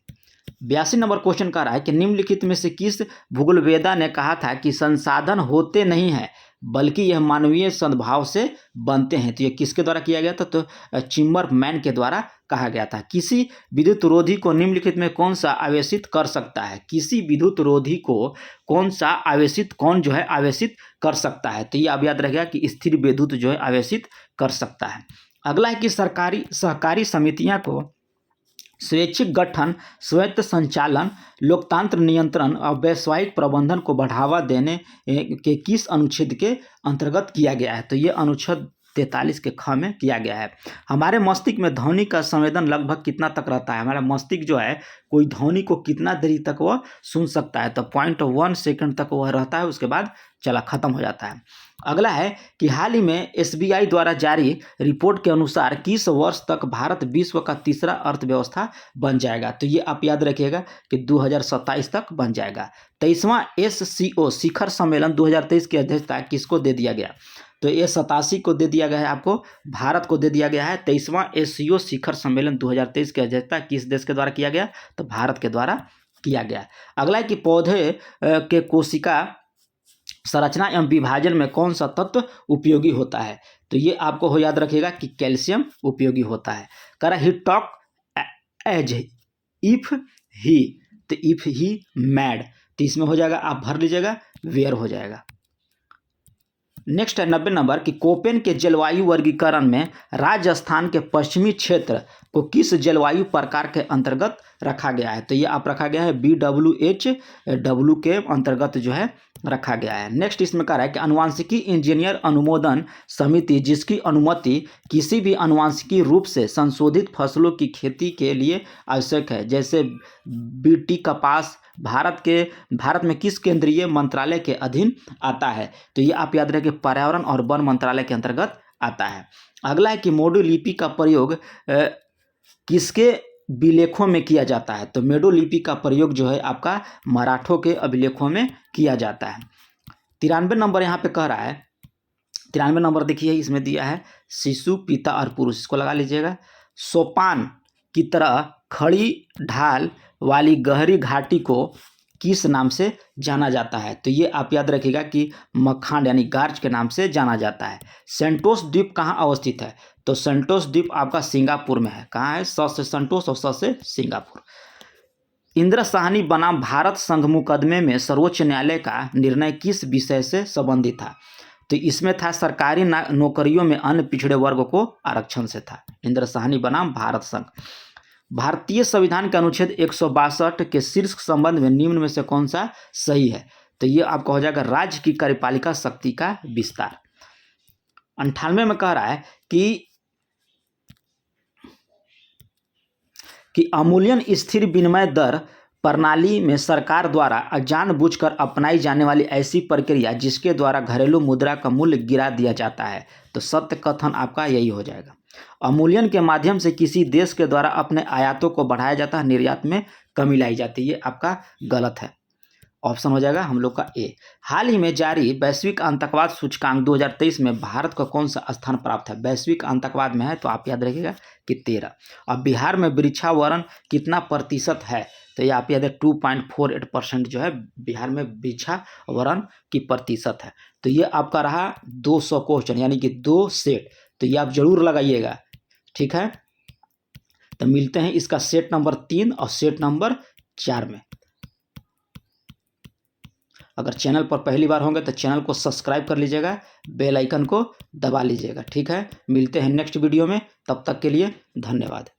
82 नंबर क्वेश्चन कह रहा है कि निम्नलिखित में से किस भूगोलवेदा ने कहा था कि संसाधन होते नहीं हैं बल्कि यह मानवीय सद्भाव से बनते हैं? तो ये किसके द्वारा किया गया था? तो चिम्बरमैन के द्वारा कहा गया था। किसी विद्युत रोधी को निम्नलिखित में कौन सा आवेशित कर सकता है? किसी विद्युत रोधी को कौन जो है आवेशित कर सकता है? तो ये आप याद रखिएगा कि स्थिर विद्युत जो है आवेशित कर सकता है। अगला है कि सहकारी समितियां को स्वैच्छिक गठन, स्वायत्त संचालन, लोकतांत्र नियंत्रण और वैश्विक प्रबंधन को बढ़ावा देने के किस अनुच्छेद के अंतर्गत किया गया है? तो ये अनुच्छेद 43 के ख में किया गया है। हमारे मस्तिष्क में ध्वनि का संवेदन लगभग कितना तक रहता है? हमारा मस्तिष्क जो है कोई ध्वनि को कितना देरी तक वह सुन सकता है? तो 0.1 सेकंड तक वह रहता है, उसके बाद चला खत्म हो जाता है। अगला है कि हाल ही में SBI द्वारा जारी रिपोर्ट के अनुसार किस वर्ष तक भारत विश्व का तीसरा अर्थव्यवस्था बन जाएगा? तो ये आप याद रखिएगा कि 2027 तक बन जाएगा। 23वां SCO शिखर सम्मेलन 2023 की अध्यक्षता किसको दे दिया गया? तो ये 87 को दे दिया गया है, आपको भारत को दे दिया गया है। 23वां SCO शिखर सम्मेलन 2023 की अध्यक्षता किस देश के द्वारा किया गया? तो भारत के द्वारा किया गया। अगला है कि पौधे के कोशिका संरचना एवं विभाजन में कौन सा तत्व उपयोगी होता है? तो ये आपको हो याद रखिएगा कि कैल्शियम उपयोगी होता है। कह रहा he talk as if he, तो इफ ही मैड, तो इसमें हो जाएगा आप भर लीजिएगा वेयर हो जाएगा। नेक्स्ट है 90 नंबर कि कोपेन के जलवायु वर्गीकरण में राजस्थान के पश्चिमी क्षेत्र को किस जलवायु प्रकार के अंतर्गत रखा गया है? तो ये आप रखा गया है BWHW के अंतर्गत जो है रखा गया है। नेक्स्ट इसमें कह रहा है कि अनुवांशिकी इंजीनियर अनुमोदन समिति जिसकी अनुमति किसी भी अनुवांशिकी रूप से संशोधित फसलों की खेती के लिए आवश्यक है, जैसे बीटी कपास, भारत में किस केंद्रीय मंत्रालय के अधीन आता है? तो ये आप याद रखें पर्यावरण और वन मंत्रालय के अंतर्गत आता है। अगला है कि मोडो लिपि का प्रयोग किसके अभिलेखों में किया जाता है? तो मेडो लिपि का प्रयोग जो है आपका मराठों के अभिलेखों में किया जाता है। 93 नंबर यहाँ पे कह रहा है, 93 नंबर देखिए इसमें दिया है शिशु, पिता और पुरुष, इसको लगा लीजिएगा। सोपान की तरह खड़ी ढाल वाली गहरी घाटी को किस नाम से जाना जाता है? तो ये आप याद रखिएगा कि मखान यानी गार्ज के नाम से जाना जाता है। सेंटोस द्वीप कहाँ अवस्थित है? तो सेंटोस द्वीप आपका सिंगापुर में है। कहाँ है? स से संतोष और स से सिंगापुर। इंदिरा साहनी बनाम भारत संघ मुकदमे में सर्वोच्च न्यायालय का निर्णय किस विषय से संबंधित था? तो इसमें था सरकारी नौकरियों में अन्य पिछड़े वर्ग को आरक्षण से था। इंदिरा साहनी बनाम भारत संघ। भारतीय संविधान के अनुच्छेद 162 के शीर्ष संबंध में निम्न में से कौन सा सही है? तो ये आपका हो जाएगा राज्य की कार्यपालिका शक्ति का विस्तार। 98 में कह रहा है कि अमूल्यन स्थिर विनिमय दर प्रणाली में सरकार द्वारा जानबूझकर अपनाई जाने वाली ऐसी प्रक्रिया जिसके द्वारा घरेलू मुद्रा का मूल्य गिरा दिया जाता है। तो सत्य कथन आपका यही हो जाएगा। अमूल्यन के माध्यम से किसी देश के द्वारा अपने आयातों को बढ़ाया जाता है, निर्यात में कमी लाई जाती है। ये आपका गलत है, ऑप्शन हो जाएगा हम लोग का ए। हाल ही में जारी वैश्विक आतंकवाद सूचकांक 2023 में भारत को कौन सा स्थान प्राप्त है? वैश्विक आतंकवाद में है, तो आप याद रखिएगा कि 13। अब बिहार में वृक्षावरण कितना प्रतिशत है? तो ये आप याद है 2.48% जो है बिहार में वृक्षावरण की प्रतिशत है। तो ये आपका रहा 200 क्वेश्चन यानी कि 2 सेट, तो ये आप जरूर लगाइएगा, ठीक है। तो मिलते हैं इसका सेट नंबर 3 और सेट नंबर 4 में। अगर चैनल पर पहली बार होंगे तो चैनल को सब्सक्राइब कर लीजिएगा, बेल आइकन को दबा लीजिएगा, ठीक है। मिलते हैं नेक्स्ट वीडियो में, तब तक के लिए धन्यवाद।